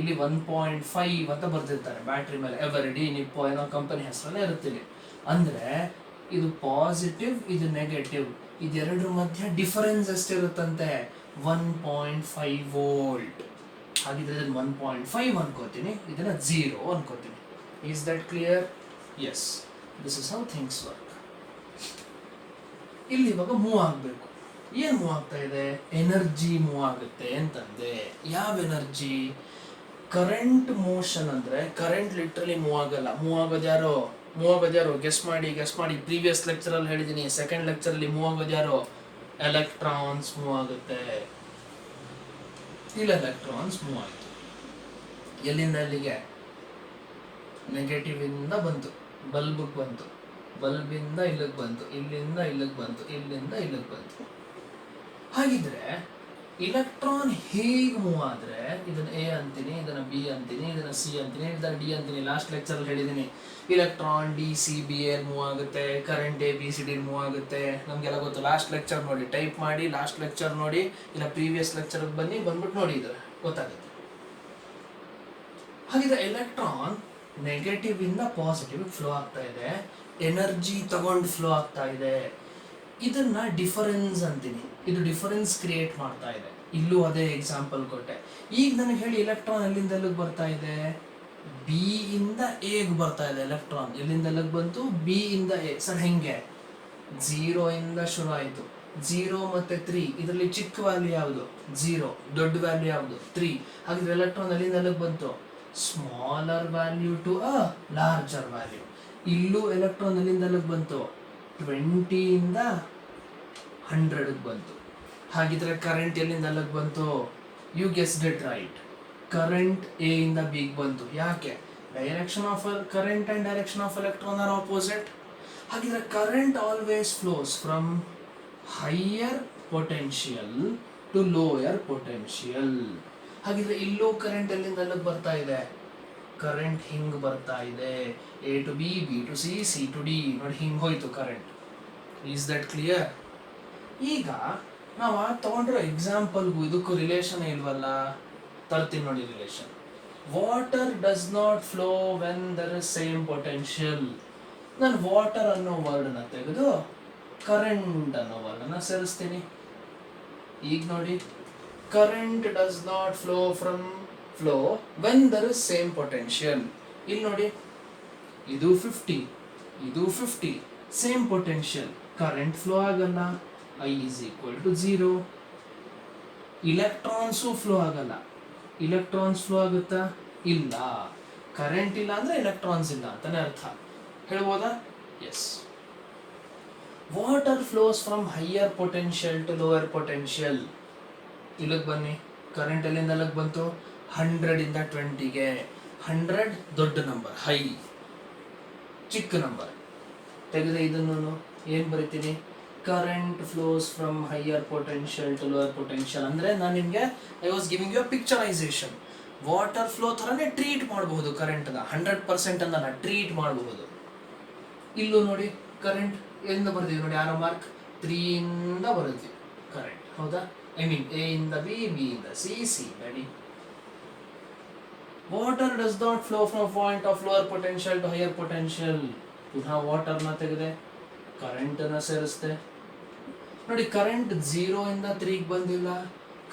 ಇಲ್ಲಿ 1.5 ಅಂತ ಬರ್ತಿರ್ತಾರೆ ಬ್ಯಾಟ್ರಿ ಮೇಲೆ. ಎವರಿಡಿ, ನಿಪ್ಪೋ ಏನೋ ಕಂಪನಿ ಹೆಸರಲ್ಲೇ ಇರುತ್ತೆ. ಅಂದರೆ ಇದು ಪಾಸಿಟಿವ್, ಇದು ನೆಗೆಟಿವ್, ಇದೆರಡರ ಮಧ್ಯೆ ಡಿಫರೆನ್ಸ್ ಎಷ್ಟಿರುತ್ತಂತೆ 1.5 ವೋಲ್ಟ್. ಹಾಗಿದ್ರೆ ಇದನ್ನು 1.5 ಅನ್ಕೋತೀನಿ, ಇದನ್ನ 0 ಅನ್ಕೋತೀನಿ. Is that clear? Yes, this is how things work. ಇಲ್ಲಿ ಇವಾಗ ಮೂವ್ ಆಗಬೇಕು. ಏನು ಮೂವ್ ಆಗ್ತಾ ಇದೆ? ಎನರ್ಜಿ ಮೂವ್ ಆಗುತ್ತೆ ಅಂತಂದೆ. ಯಾವ ಎನರ್ಜಿ? ಕರೆಂಟ್ ಮೋಷನ್ ಅಂದ್ರೆ ಕರೆಂಟ್ ಲಿಟ್ರಲಿ ಮೂವ್ ಆಗಲ್ಲ. ಮೂವ್ ಆಗೋದು ಯಾರು? ಗೆಸ್ ಮಾಡಿ. ಪ್ರೀವಿಯಸ್ ಲೆಕ್ಚರ್ ಅಲ್ಲಿ ಹೇಳಿದೀನಿ, ಸೆಕೆಂಡ್ ಲೆಕ್ಚರ್ ಅಲ್ಲಿ ಮೂವ್ ಆಗೋದು ಯಾರು? ಎಲೆಕ್ಟ್ರಾನ್ಸ್ ಮೂವ್ ಆಗುತ್ತೆ. ಇಲ್ಲಿ ಎಲೆಕ್ಟ್ರಾನ್ಸ್ ಮೂವ್ ಆಯ್ತು. ಎಲ್ಲಿಂದ ಅಲ್ಲಿಗೆ? ನೆಗೆಟಿವ್ ಇಂದ ಬಂತು, ಬಲ್ಬ್ಗೆ ಬಂತು, ಬಲ್ಬಿಂದ ಇಲ್ಲಿಗೆ ಬಂತು, ಇಲ್ಲಿಂದ ಇಲ್ಲಿಗೆ ಬಂತು, ಇಲ್ಲಿಂದ ಇಲ್ಲಿಗೆ ಬಂತು. ಹಾಗಿದ್ರೆ ಇಲೆಕ್ಟ್ರಾನ್ ಹೀಗೆ ಮೂವ್ ಆದ್ರೆ ಇದನ್ನ ಎ ಅಂತೀನಿ, ಇದನ್ನ ಬಿ ಅಂತೀನಿ, ಇದನ್ನ ಸಿ ಅಂತೀನಿ, ಇದನ್ನ ಡಿ ಅಂತೀನಿ. ಲಾಸ್ಟ್ ಲೆಕ್ಚರ್ ಹೇಳಿದೀನಿ, electron D C B L move ಆಗುತ್ತೆ, current A B C D move ಆಗುತ್ತೆ. ನಮ್ಗೆಲ್ಲ ಗೊತ್ತು. ಲಾಸ್ಟ್ ಲೆಕ್ಚರ್ ನೋಡಿ, ಟೈಪ್ ಮಾಡಿ ಲಾಸ್ಟ್ ಲೆಕ್ಚರ್ ನೋಡಿ, ಇಲ್ಲ ಪ್ರೀವಿಯಸ್ ಲೆಕ್ಚರ್ ಬಂದ್ಬಿಟ್ಟು ನೋಡಿ, ಇದು ಗೊತ್ತಾಗುತ್ತೆ. ಹಾಗಿದ್ರೆ ಎಲೆಕ್ಟ್ರಾನ್ ನೆಗೆಟಿವ್ ಇಂದ ಪಾಸಿಟಿವ್ ಫ್ಲೋ ಆಗ್ತಾ ಇದೆ, ಎನರ್ಜಿ ತಗೊಂಡು ಫ್ಲೋ ಆಗ್ತಾ ಇದೆ. ಇದನ್ನ ಡಿಫರೆನ್ಸ್ ಅಂತೀನಿ. ಇದು ಡಿಫರೆನ್ಸ್ ಕ್ರಿಯೇಟ್ ಮಾಡ್ತಾ ಇದೆ. ಇಲ್ಲೂ ಅದೇ ಎಕ್ಸಾಂಪಲ್ ಕೊಟ್ಟೆ. ಈಗ ನನಗೆ ಹೇಳಿ, ಎಲೆಕ್ಟ್ರಾನ್ ಎಲ್ಲಿಂದ ಎಲ್ಲಿಗೆ ಬರ್ತಾ ಇದೆ? ಬಿ ಇಂದ ಎಗೆ ಬರ್ತಾ ಇದೆ ಎಲೆಕ್ಟ್ರಾನ್. ಎಲ್ಲಿಂದ ಎಲ್ಲಿಗೆ ಬಂತು? ಬಿ ಇಂದ ಎ. ಸರ್ ಹೆಂಗೆ? 0 ಇಂದ ಶುರು ಆಯಿತು. 0 ಮತ್ತೆ 3, ಇದರಲ್ಲಿ ಚಿಕ್ಕ ವ್ಯಾಲ್ಯೂ ಯಾವುದು? 0. ದೊಡ್ಡ ವ್ಯಾಲ್ಯೂ ಯಾವುದು? 3. ಹಾಗಿದ್ರೆ ಎಲೆಕ್ಟ್ರಾನ್ ಎಲ್ಲಿಂದ ಎಲ್ಲಿಗೆ ಬಂತು? Smaller value to a larger value. ಇಲ್ಲೂ ಎಲೆಕ್ಟ್ರಾನ್ ಎಲ್ಲಿಂದ ಎಲ್ಲಿಗೆ ಬಂತು? 20 ಇಂದ 100ಗೆ ಬಂತು. ಹಾಗಿದ್ರೆ ಕರೆಂಟ್ ಎಲ್ಲಿಂದ ಎಲ್ಲಿಗೆ ಬಂತು? You guessed it right. Current A ಇಂದ ಬಿಗೆ ಬಂತು. ಯಾಕೆ? Direction of current and direction of electron are opposite. ಹಾಗಿದ್ರೆ current always flows from higher potential to lower potential. ಹಾಗಿದ್ರೆ ಇಲ್ಲೂ ಕರೆಂಟ್ ಎಲ್ಲಿಂದ ಎಲ್ಲಿಗೆ ಬರ್ತಾ ಇದೆ? ಕರೆಂಟ್ ಹಿಂಗ್ ಬರ್ತಾ ಇದೆ. A to B, B to C, C to D. ನೋಡಿ, ಹಿಂಗ್ ಹೋಯ್ತು ಕರೆಂಟ್. Is that clear? ಈಗ ನಾವು ತಗೊಂಡಿರೋ ಎಕ್ಸಾಂಪಲ್ಗೂ ಇದಕ್ಕೂ ರಿಲೇಷನ್ ಇಲ್ವಲ್ಲ? ತರ್ತೀನಿ ನೋಡಿ relation. Water does not flow when there is same potential. ನಾನು ವಾಟರ್ ಅನ್ನೋ ವರ್ಡ್ನ ತೆಗೆದು ಕರೆಂಟ್ ಅನ್ನೋ ವರ್ಡ್ನ ಸೇರಿಸ್ತೀನಿ. ಈಗ ನೋಡಿ, current does not flow when there is same potential. ಇಲ್ಲಿ ನೋಡಿ, ಇದು 50, ಇದು 50, ಸೇಮ್ ಪೊಟೆನ್ಷಿಯಲ್. ಕರೆಂಟ್ ಫ್ಲೋ ಆಗಲ್ಲ. I is equal to 0. Electrons flow ಆಗಲ್ಲ. ಇಲೆಕ್ಟ್ರಾನ್ಸ್ ಫ್ಲೋ ಆಗುತ್ತಾ? ಇಲ್ಲ. ಕರೆಂಟ್ ಇಲ್ಲ ಅಂದ್ರೆ ಎಲೆಕ್ಟ್ರಾನ್ಸ್ ಇಲ್ಲ ಅಂತಾನೆ ಅರ್ಥ. ಹೇಳ್ಬೋದಾ? Yes. Water flows from higher potential to lower potential. ಇಲ್ಲಿಗೆ ಬನ್ನಿ. ಕರೆಂಟ್ ಎಲ್ಲಿಂದ ಎಲ್ಲಿಗೆ ಬಂತು? 100 ಇಂದ 20ಗೆ. 100 ದೊಡ್ಡ ನಂಬರ್, ಹೈ. ಚಿಕ್ಕ ನಂಬರ್ ತೆಗೆದ್ರೆ ಇದನ್ನು ಏನು ಬರೀತೀನಿ? Current flows from higher potential to lower potential. ಅಂದರೆ ನಾನು ನಿಮಗೆ I was giving you picturisation. Water flow ಥರನೇ ಟ್ರೀಟ್ ಮಾಡಬಹುದು ಕರೆಂಟ್ನ. 100% ಅನ್ನಲ್ಲ, ಟ್ರೀಟ್ ಮಾಡಬಹುದು. ಇಲ್ಲೂ ನೋಡಿ, ಕರೆಂಟ್ ಎಲ್ಲಿಂದ ಬರ್ತೀವಿ ನೋಡಿ, ಆರೋ ಮಾರ್ಕ್ 3 ಇಂದ ಬರುತ್ತೀವಿ ಕರೆಂಟ್. ಹೌದಾ? ಐ ಮೀನ್ ಎ ಇಂದ ಬಿ, ಬಿ ಇಂದ ಸಿ, ಸಿ ಇಂದ D. Water does not flow from point of lower potential to higher potential. ಪುನಃ ವಾಟರ್ನ ತೆಗೆದೆ, ಕರೆಂಟನ್ನು ಸೇರಿಸ್ದೆ. ನೋಡಿ, ಕರೆಂಟ್ 0 ಇಂದ 3ಗೆ ಬಂದಿಲ್ಲ,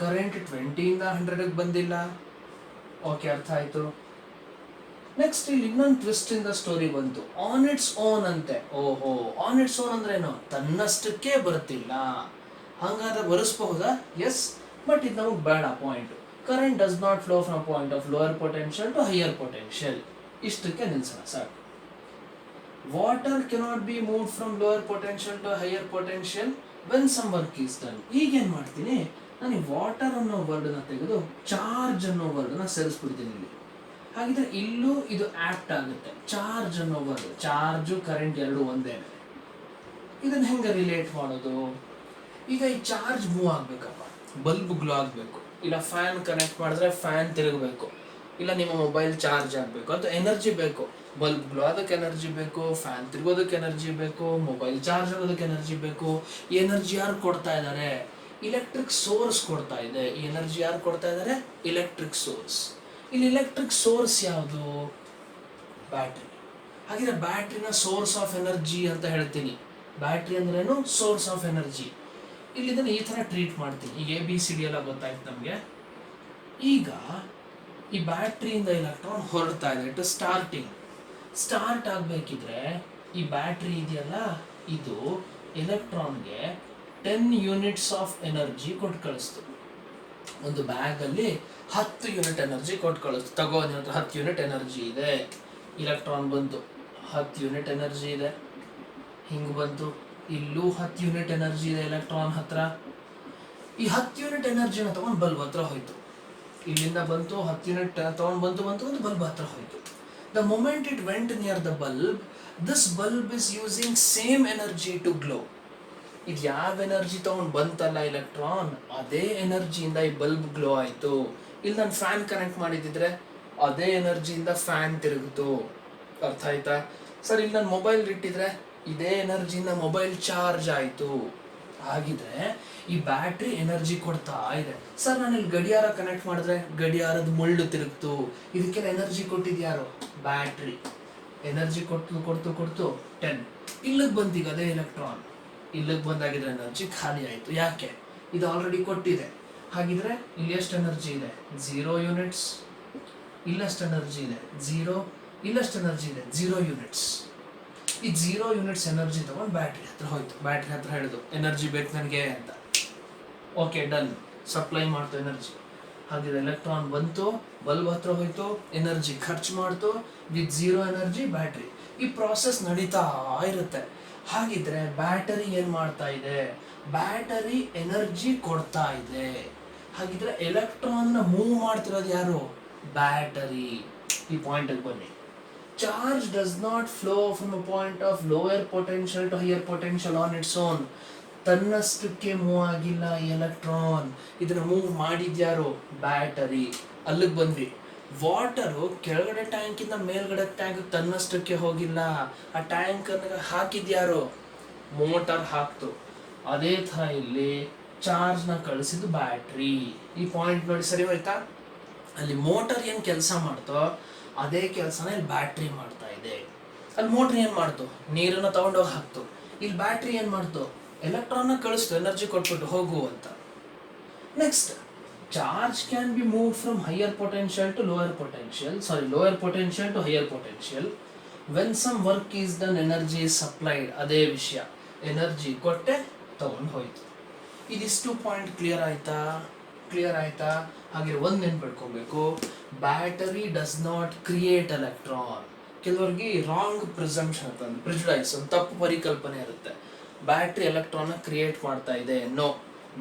ಕರೆಂಟ್ 20 ಇಂದ 100ಗೆ ಬಂದಿಲ್ಲ. ಓಕೆ, ಅರ್ಥ ಆಯ್ತು. ನೆಕ್ಸ್ಟ್ ಇಲ್ಲಿ ಇನ್ನೊಂದು ಟ್ವಿಸ್ಟ್ ಇಂದ ಸ್ಟೋರಿ ಬಂತು. ಆನ್ ಇಟ್ಸ್ ಓನ್ ಅಂತೆ. ಓಹೋ, ಆನ್ ಇಟ್ಸ್ ಓನ್ ಅಂದ್ರೆ ಏನು? ತನ್ನಷ್ಟಕ್ಕೆ ಬರ್ತಿಲ್ಲ. ಹಂಗಾದ್ರೆ ಬರೆಸಬಹುದಾ? ಎಸ್, ಬಟ್ ಇದು ನಮಗೆ ಬೇಡ point. Current does not flow from point of lower potential to higher potential. ಇಷ್ಟಕ್ಕೆ ನಿಲ್ಸೋಣ ಸಾಕು. Water cannot be move from lower potential to higher potential when some work is done. ಈಗೇನು ಮಾಡ್ತೀನಿ, ನಾನು ವಾಟರ್ ಅನ್ನೋ ವರ್ಡ್ನ ತೆಗೆದು ಚಾರ್ಜ್ ಅನ್ನೋ ವರ್ಡ್ನ ಸೇರಿಸ್ಬಿಡ್ತೀನಿ ಇಲ್ಲಿ. ಹಾಗಿದ್ರೆ ಇಲ್ಲೂ ಇದು ಆಕ್ಟ್ ಆಗುತ್ತೆ. ಚಾರ್ಜ್ ಅನ್ನೋ ವರ್ಡ್, ಚಾರ್ಜು ಕರೆಂಟ್ ಎರಡು ಒಂದೇನೆ. ಇದನ್ನ ಹೆಂಗೆ ರಿಲೇಟ್ ಮಾಡೋದು? ಈಗ ಈ ಚಾರ್ಜ್ ಮೂವ್ ಆಗಬೇಕಪ್ಪ, ಬಲ್ಬ್ ಗ್ಲೋ ಆಗಬೇಕು, ಇಲ್ಲ ಫ್ಯಾನ್ ಕನೆಕ್ಟ್ ಮಾಡಿದ್ರೆ ಫ್ಯಾನ್ ತಿರುಗಬೇಕು, ಇಲ್ಲ ನಿಮ್ಮ ಮೊಬೈಲ್ ಚಾರ್ಜ್ ಆಗಬೇಕು, ಅಥವಾ ಎನರ್ಜಿ ಬೇಕು. ಬಲ್ಬ್ ಗ್ಲೋ ಆಗೋದಕ್ಕೆ ಎನರ್ಜಿ ಬೇಕು, ಫ್ಯಾನ್ ತಿರುಗೋದಕ್ಕೆ ಎನರ್ಜಿ ಬೇಕು, ಮೊಬೈಲ್ ಚಾರ್ಜ್ ಆಗೋದಕ್ಕೆ ಎನರ್ಜಿ ಬೇಕು. ಈ ಎನರ್ಜಿ ಯಾರು ಕೊಡ್ತಾ ಇದ್ದಾರೆ? ಇಲೆಕ್ಟ್ರಿಕ್ ಸೋರ್ಸ್ ಕೊಡ್ತಾ ಇದೆ. ಈ ಎನರ್ಜಿ ಯಾರು ಕೊಡ್ತಾ ಇದ್ದಾರೆ? Electric source. ಇಲ್ಲಿ ಇಲೆಕ್ಟ್ರಿಕ್ ಸೋರ್ಸ್ ಯಾವುದು? ಬ್ಯಾಟ್ರಿ. ಹಾಗಿದ್ರೆ ಬ್ಯಾಟ್ರಿನ ಸೋರ್ಸ್ ಆಫ್ ಎನರ್ಜಿ ಅಂತ ಹೇಳ್ತೀನಿ. ಬ್ಯಾಟ್ರಿ ಅಂದ್ರೇನು? Source of energy. ಇಲ್ಲಿ ಇದನ್ನು ಈ ಥರ ಟ್ರೀಟ್ ಮಾಡ್ತೀನಿ. ಈಗ ABCD ಎಲ್ಲ ಗೊತ್ತಾಯ್ತು ನಮಗೆ. ಈಗ ಈ ಬ್ಯಾಟ್ರಿಯಿಂದ ಎಲೆಕ್ಟ್ರಾನ್ ಹೊರಡ್ತಾ ಇದೆ. ಇಟ್ ಸ್ಟಾರ್ಟ್ ಆಗಬೇಕಿದ್ರೆ ಈ ಬ್ಯಾಟ್ರಿ ಇದೆಯಲ್ಲ, ಇದು ಎಲೆಕ್ಟ್ರಾನ್ಗೆ 10 ಯೂನಿಟ್ಸ್ ಆಫ್ ಎನರ್ಜಿ ಕೊಟ್ಟು ಕಳಿಸ್ತು. ಒಂದು ಬ್ಯಾಗಲ್ಲಿ 10 ಯೂನಿಟ್ ಎನರ್ಜಿ ಕೊಟ್ಟು ಕಳಿಸ್ತು. ತಗೋ, ನಿನ್ನ ಹತ್ರ 10 ಯೂನಿಟ್ ಎನರ್ಜಿ ಇದೆ. ಇಲೆಕ್ಟ್ರಾನ್ ಬಂತು, 10 ಯೂನಿಟ್ ಎನರ್ಜಿ ಇದೆ. ಹಿಂಗೆ ಬಂತು, ಇಲ್ಲೂ 10 ಯೂನಿಟ್ ಎನರ್ಜಿ ಇದೆ ಎಲೆಕ್ಟ್ರಾನ್ ಹತ್ರ. ಈ 10 ಯೂನಿಟ್ ಎನರ್ಜಿನ ತಗೊಂಡು ಬಲ್ಬ್ ಹತ್ರ ಹೋಯ್ತು. ಇಲ್ಲಿಂದ ಬಂತು, 10 ಯೂನಿಟ್ ತಗೊಂಡು ಬಂತು ಒಂದು ಬಲ್ಬ್ ಹತ್ರ ಹೋಯ್ತು. The moment it went near the bulb, this bulb is using same energy to glow. ಇದು ಯಾವ ಎನರ್ಜಿ ತಗೊಂಡು ಬಂತಲ್ಲ ಎಲೆಕ್ಟ್ರಾನ್, ಅದೇ ಎನರ್ಜಿಯಿಂದ ಈ ಬಲ್ಬ್ ಗ್ಲೋ ಆಯಿತು. ಇಲ್ಲಿ ನಾನು ಫ್ಯಾನ್ ಕನೆಕ್ಟ್ ಮಾಡಿದ್ರೆ ಅದೇ ಎನರ್ಜಿಯಿಂದ ಫ್ಯಾನ್ ತಿರುಗಿತು. ಅರ್ಥ ಆಯ್ತಾ ಸರ್? ಇಲ್ಲಿ ನಾನು ಮೊಬೈಲ್ ಇಟ್ಟಿದ್ರೆ ಇದೇ ಎನರ್ಜಿಯಿಂದ ಮೊಬೈಲ್ ಚಾರ್ಜ್ ಆಯಿತು. ಹಾಗಿದ್ರೆ ಈ ಬ್ಯಾಟ್ರಿ ಎನರ್ಜಿ ಕೊಡ್ತಾ ಇದೆ. ಸರ್ ನಾನು ಇಲ್ಲಿ ಗಡಿಯಾರ ಕನೆಕ್ಟ್ ಮಾಡಿದ್ರೆ ಗಡಿಯಾರದ ಮುಳ್ಳು ತಿರುಗ್ತು. ಇದಕ್ಕೆಲ್ಲ ಎನರ್ಜಿ ಕೊಟ್ಟಿದ್ಯಾರು? ಬ್ಯಾಟ್ರಿ. ಎನರ್ಜಿ ಕೊಡ್ತು 10. ಇಲ್ಲಿಗೆ ಬಂತೀಗ ಅದೇ ಎಲೆಕ್ಟ್ರಾನ್, ಇಲ್ಲಿಗೆ ಬಂದಾಗಿದ್ರೆ ಎನರ್ಜಿ ಖಾಲಿ ಆಯಿತು. ಯಾಕೆ? ಇದು ಆಲ್ರೆಡಿ ಕೊಟ್ಟಿದೆ. ಹಾಗಿದ್ರೆ ಇಲ್ಲಿ ಎಷ್ಟು ಎನರ್ಜಿ ಇದೆ? 0 ಯೂನಿಟ್ಸ್. ಇಲ್ಲಷ್ಟು ಎನರ್ಜಿ ಇದೆ 0. ಇಲ್ಲಷ್ಟು ಎನರ್ಜಿ ಇದೆ 0 ಯೂನಿಟ್ಸ್. ಈ 0 ಯೂನಿಟ್ಸ್ ಎನರ್ಜಿ ತಗೊಂಡು ಬ್ಯಾಟ್ರಿ ಹತ್ರ ಹೋಯ್ತು. ಬ್ಯಾಟ್ರಿ ಹತ್ರ ಹೇಳಿದು ಎನರ್ಜಿ ಬೇಕು ನನಗೆ ಅಂತ. Okay, done. ಸಪ್ಲೈ ಮಾಡ್ತು ಎನರ್ಜಿ. ಹಾಗಿದ್ರೆ ಎಲೆಕ್ಟ್ರಾನ್ ಬಂತು, ಬಲ್ಬ್ ಹತ್ರ ಹೋಯ್ತು, ಎನರ್ಜಿ ಖರ್ಚು ಮಾಡ್ತು. With 0 energy battery. ಈ ಪ್ರಾಸೆಸ್ ನಡೀತಾ ಇರುತ್ತೆ. ಹಾಗಿದ್ರೆ ಬ್ಯಾಟರಿ ಏನು ಮಾಡ್ತಾ ಇದೆ? ಬ್ಯಾಟರಿ ಎನರ್ಜಿ ಕೊಡ್ತಾ ಇದೆ. ಹಾಗಿದ್ರೆ ಎಲೆಕ್ಟ್ರಾನ್ನ ಮೂವ್ ಮಾಡ್ತಿರೋದು ಯಾರು? ಬ್ಯಾಟರಿ. ಈ ಪಾಯಿಂಟಿಗೆ ಬನ್ನಿ. Charge does not flow from a point of lower potential to higher potential on its own. ತನ್ನಷ್ಟಕ್ಕೆ ಮೂವ್ ಆಗಿಲ್ಲ ಎಲೆಕ್ಟ್ರಾನ್. ಇದನ್ನ ಮೂವ್ ಮಾಡಿದ್ಯಾರು? ಬ್ಯಾಟರಿ. ಅಲ್ಲಿಗೆ ಬಂದ್ವಿ. ವಾಟರು ಕೆಳಗಡೆ ಟ್ಯಾಂಕಿಂದ ಮೇಲ್ಗಡೆ ಟ್ಯಾಂಕ್ ತನ್ನಷ್ಟಕ್ಕೆ ಹೋಗಿಲ್ಲ. ಆ ಟ್ಯಾಂಕ್ ಅನ್ನ ಹಾಕಿದ್ಯಾರು? ಮೋಟಾರ್ ಹಾಕ್ತು. ಅದೇ ಥರ ಇಲ್ಲಿ ಚಾರ್ಜ್ನ ಕಳಿಸಿದ್ದು ಬ್ಯಾಟ್ರಿ. ಈ ಪಾಯಿಂಟ್ ನೋಡಿ, ಸರಿ ಹೋಯ್ತಾ? ಅಲ್ಲಿ ಮೋಟಾರ್ ಏನು ಕೆಲಸ ಮಾಡ್ತೋ ಅದೇ ಕೆಲಸನ ಇಲ್ಲಿ ಬ್ಯಾಟ್ರಿ ಮಾಡ್ತಾ ಇದೆ. ಅಲ್ಲಿ ಮೋಟ್ರ್ ಏನು ಮಾಡ್ತು? ನೀರನ್ನು ತಗೊಂಡೋಗಿ ಹಾಕ್ತು. ಇಲ್ಲಿ ಬ್ಯಾಟ್ರಿ ಏನು ಮಾಡ್ತು? ಎಲೆಕ್ಟ್ರಾನ್ನ ಕಳಿಸ್ತು, ಎನರ್ಜಿ ಕೊಟ್ಬಿಟ್ಟು ಹೋಗು ಅಂತ. Next, charge can be move from higher potential to lower potential to higher potential. When some work is done, energy is supplied. ಅದೇ ವಿಷಯ, ಎನರ್ಜಿ ಕೊಟ್ಟೆ ತಗೊಂಡು ಹೋಯ್ತು. ಇದಿಷ್ಟು ಪಾಯಿಂಟ್ ಕ್ಲಿಯರ್ ಆಯ್ತಾ? ಹಾಗೆ ಒಂದು ನೆನ್ಪಿಟ್ಕೋಬೇಕು, battery does not create electron. ಕೆಲವರಿಗೆ ರಾಂಗ್ ಪ್ರಿಸಂಪ್ಷನ್ ಅಂತಂದ್ರೆ ಪ್ರಿಜುಡೈಸ್, ಒಂದು ತಪ್ಪು ಪರಿಕಲ್ಪನೆ ಇರುತ್ತೆ. ಬ್ಯಾಟ್ರಿ ಎಲೆಕ್ಟ್ರಾನ್ನ ಕ್ರಿಯೇಟ್ ಮಾಡ್ತಾ ಇದೆ. ನೋ,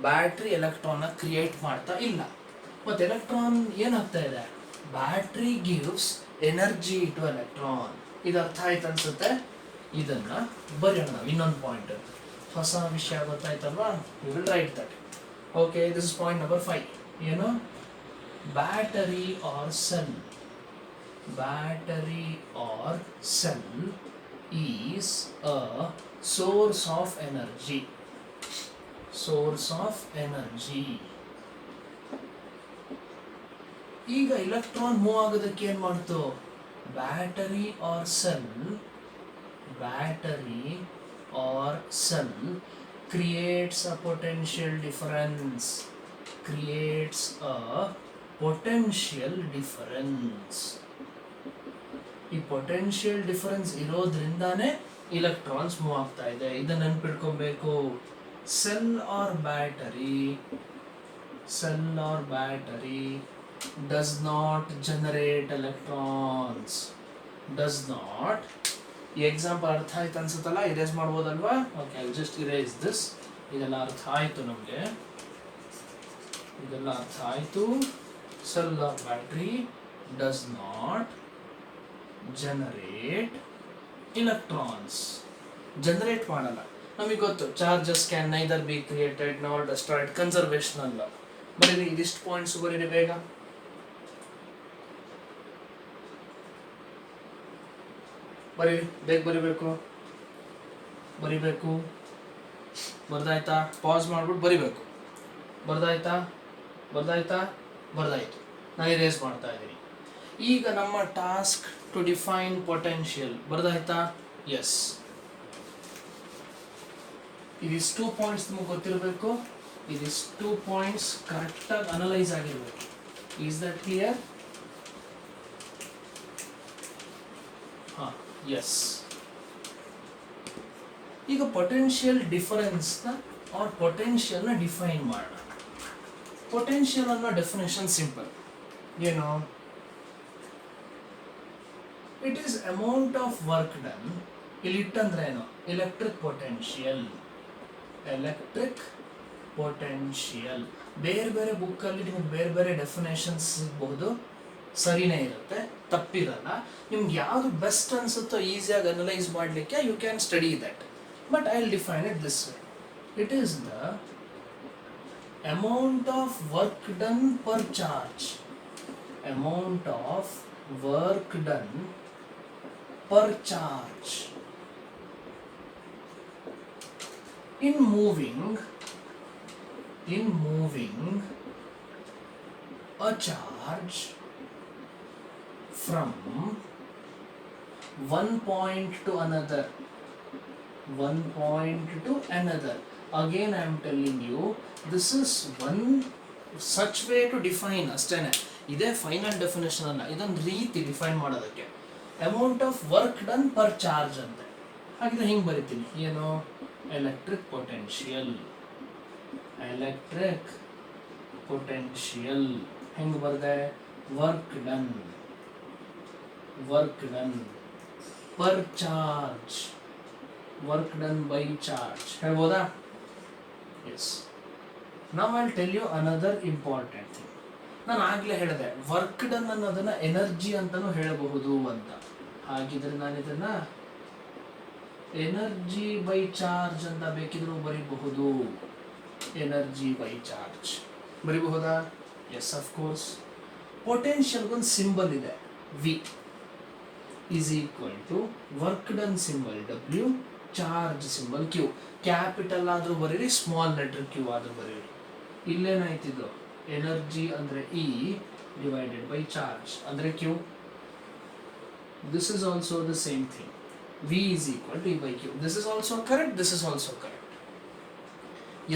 ಬ್ಯಾಟ್ರಿ ಎಲೆಕ್ಟ್ರಾನ್ನ ಕ್ರಿಯೇಟ್ ಮಾಡ್ತಾ ಇಲ್ಲ. ಮತ್ತು ಎಲೆಕ್ಟ್ರಾನ್ ಏನಾಗ್ತಾ ಇದೆ? Battery gives energy to electron. ಇದು ಅರ್ಥ ಆಯ್ತು ಅನ್ಸುತ್ತೆ. ಇದನ್ನ ಬರೆಯೋಣ ನಾವು. ಇನ್ನೊಂದು ಪಾಯಿಂಟ್, ಹೊಸ ವಿಷಯ ಗೊತ್ತಾಯ್ತಲ್ವಾ? You will write that. Okay, this is point number 5. ಏನು? Battery or cell is a source of energy. ಈಗ ಎಲೆಕ್ಟ್ರಾನ್ ಮೂವ್ ಆಗೋದಕ್ಕೆ ಏನು ಮಾಡ್ತು? Battery or cell creates a potential difference. ಈ ಪೊಟೆನ್ಷಿಯಲ್ ಡಿಫರೆನ್ಸ್ ಇರೋದ್ರಿಂದಾನೇ ಇಲೆಕ್ಟ್ರಾನ್ಸ್ ಮೂವ್ ಆಗ್ತಾ ಇದೆ. ಇದನ್ನ ನೆನ್ಪಿಟ್ಕೊಬೇಕು. Cell or battery does not generate electrons. ಈ ಎಕ್ಸಾಂಪಲ್ ಅರ್ಥ ಆಯ್ತು ಅನ್ಸುತ್ತಲ್ಲ? ಇರೇಸ್ ಮಾಡ್ಬೋದಲ್ವಾ? Okay, I just erase this. ಇದೆಲ್ಲ ಅರ್ಥ ಆಯ್ತು ನಮಗೆ. Cell or battery does not generate electrons. Generate ಮಾಡಲ್ಲ. ನಮಗೆ ಗೊತ್ತು, charges can neither be created nor destroyed. Conservation ಅಲ್ಲ. ಬರೀರಿ, ಇದಿಷ್ಟು ಪಾಯಿಂಟ್ಸ್ ಬರೀರಿ ಬೇಗ. ಬೇಗ ಬರಿಬೇಕು. ಬರ್ದಾಯ್ತಾ? ಪಾಸ್ ಮಾಡ್ಬಿಟ್ಟು ಬರಿಬೇಕು. ಬರ್ದಾಯ್ತು. ನಾನು ಇರೇಸ್ ಮಾಡ್ತಾ ಇದ್ದೀನಿ. ಈಗ ನಮ್ಮ ಟಾಸ್ಕ್ ಟು ಡಿಫೈನ್ ಪೊಟೆನ್ಷಿಯಲ್. ಬರ್ದಾಯ್ತಾ? ಎಸ್. ಇದಿಸ್ 2 ಪಾಯಿಂಟ್ಸ್ ನಿಮಗೆ ಗೊತ್ತಿರಬೇಕು, ಇದಿಸ್ 2 ಪಾಯಿಂಟ್ಸ್ ಕರೆಕ್ಟಾಗಿ ಅನಲೈಸ್ ಆಗಿರಬೇಕು. Is that clear? ಹಾಂ, ಎಸ್. ಈಗ ಪೊಟೆನ್ಷಿಯಲ್ ಡಿಫರೆನ್ಸ್ನ ಆರ್ ಪೊಟೆನ್ಷಿಯಲ್ನ ಡಿಫೈನ್ ಮಾಡೋಣ. ಪೊಟೆನ್ಷಿಯಲ್ ಅನ್ನೋ ಡೆಫಿನೇಷನ್ ಸಿಂಪಲ್. ಏನು? It is amount of work done. ಇಲ್ಲಿ ಇಟ್ಟಂದ್ರೆ ಏನು? Electric potential. Electric potential. ಬೇರೆ ಬೇರೆ ಬುಕ್ಕಲ್ಲಿ ನಿಮಗೆ ಬೇರೆ ಬೇರೆ ಡೆಫಿನೇಷನ್ಸ್ ಸಿಗಬಹುದು, ಸರಿನೇ ಇರುತ್ತೆ, ತಪ್ಪಿರಲ್ಲ. ನಿಮ್ಗೆ ಯಾವುದು ಬೆಸ್ಟ್ ಅನ್ಸುತ್ತೋ ಈಸಿಯಾಗಿ ಅನಲೈಸ್ ಮಾಡಲಿಕ್ಕೆ you can study that. But I will define it this way. It is the amount of work done per charge. Amount of work done per charge in moving a charge from one point to another. Again I am telling you, this is one such way to define ಅಷ್ಟೇನೆ. ಇದೇ ಫೈನಲ್ ಡೆಫಿನೇಷನ್ ಅಲ್ಲ, ಇದೊಂದು ರೀತಿ ಡಿಫೈನ್ ಮಾಡೋದಕ್ಕೆ. Amount of work done per charge ಅಂತ. ಹಾಗಿದ್ರೆ ಹಿಂಗೆ ಬರಿತೀನಿ, ಏನು? Electric potential. ಎಲೆಕ್ಟ್ರಿಕ್ ಪೊಟೆನ್ಷಿಯಲ್ ಹೆಂಗೆ ಬರೆದೆ? Work done per charge. Work done by charge ಹೇಳ್ಬೋದಾ? ಎಸ್. ನಾವು I tell you another important thing. ನಾನು ಆಗಲೇ ಹೇಳಿದೆ ವರ್ಕ್ ಡನ್ ಅನ್ನೋದನ್ನ ಎನರ್ಜಿ ಅಂತಲೂ ಹೇಳಬಹುದು ಅಂತ. ಹಾಗಿದ್ರೆ ನಾನು ಇದನ್ನ ಎನರ್ಜಿ ಬೈ ಚಾರ್ಜ್ ಅಂತ ಬೇಕಿದ್ರೂ ಬರೀಬಹುದು. ಎನರ್ಜಿ ಬೈ ಚಾರ್ಜ್ ಬರೀಬಹುದಾ? Yes, of course. ಪೊಟೆನ್ಷಿಯಲ್ಗೊಂದು ಸಿಂಬಲ್ ಇದೆ, V is equal to work done symbol W, charge symbol Q. Capital ಆದರೂ ಬರೀರಿ, ಸ್ಮಾಲ್ ಲೆಟರ್ ಕ್ಯೂ ಆದರೂ ಬರೀರಿ. ಇಲ್ಲೇನಾಯ್ತಿದ್ದು? ಎನರ್ಜಿ ಅಂದರೆ ಇ ಡಿವೈಡೆಡ್ ಬೈ ಚಾರ್ಜ್ ಅಂದರೆ Q. This is also the same thing. V is equal to E by Q. This is also correct, this is also correct.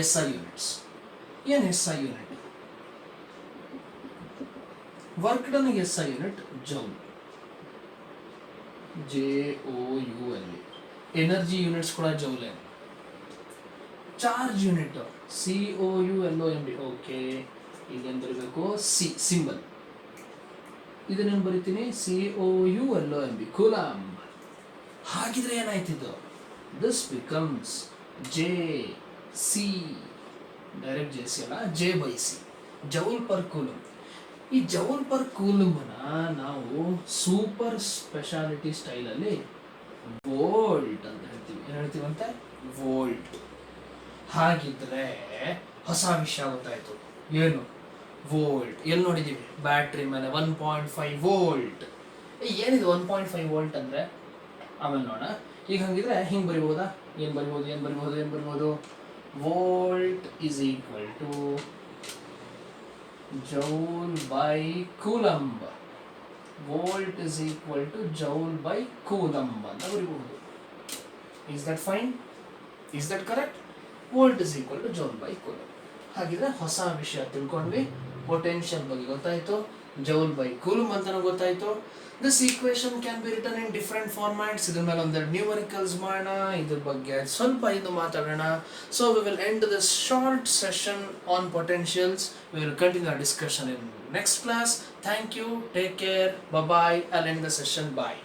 S I units. ಏನು S I unit? Work done S I unit joule. JOUL. Energy units ಕೂಡ joule. Charge unit COULOMB. Okay, ಇದೇನು ಬರೀಬೇಕು? C symbol. ಇದನ್ನೇನು ಬರಿತೀನಿ? COULOMB, coulomb. ಹಾಗಿದ್ರೆ ಏನಾಯ್ತಿದ್ದು? This becomes JC, direct JC ಅಲ್ಲ, J/C, ಜೌಲ್ ಪರ್ ಕೂಲಂಬ್. ಈ ಜೌಲ್ ಪರ್ ಕೂಲಂಬ್ನ ನಾವು ಸೂಪರ್ ಸ್ಪೆಷಾಲಿಟಿ ಸ್ಟೈಲಲ್ಲಿ ವೋಲ್ಟ್ ಅಂತ ಹೇಳ್ತೀವಿ. ಏನು ಹೇಳ್ತೀವಂತೆ? ವೋಲ್ಟ್. ಹಾಗಿದ್ರೆ ಹೊಸ ವಿಷಯ ಗೊತ್ತಾಯ್ತು. ಏನು? ವೋಲ್ಟ್. ಎಲ್ಲಿ ನೋಡಿದ್ದೀವಿ? ಬ್ಯಾಟ್ರಿ ಮೇಲೆ 1.5 ವೋಲ್ಟ್. ಏನಿದೆ 1.5 ವೋಲ್ಟ್ ಅಂದರೆ? ಆಮೇಲೆ ನೋಡೋಣ. ಈಗ ಹಂಗಿದ್ರೆ ಹಿಂಗೆ ಬರಿಬೋದಾ? ಏನು ಬರಿಬೋದು? Volt is equal to joule by coulomb. Volt is equal to joule by coulomb ಅಂತ ಬರೀಬಹುದು. Is that fine? Is that correct? Volt is equal to joule by coulomb. ಹಾಗಿದ್ರೆ ಹೊಸ ವಿಷಯ ತಿಳ್ಕೊಂಡ್ವಿ. ಪೊಟೆನ್ಷಿಯಲ್ ಬಗ್ಗೆ ಗೊತ್ತಾಯ್ತು, joule by coulomb ಅಂತ ಗೊತ್ತಾಯ್ತು. This equation can be written in different formats. ಇದ್ರ ಮೇಲೆ ಒಂದೆರಡು ನ್ಯೂಮರಿಕಲ್ಸ್ ಮಾಡೋಣ, ಇದ್ರ ಬಗ್ಗೆ ಸ್ವಲ್ಪ ಇದು ಮಾತಾಡೋಣ. So we will end this short session on potentials. We will continue our discussion in next class. Thank you, take care, bye bye. I'll end the session. Bye.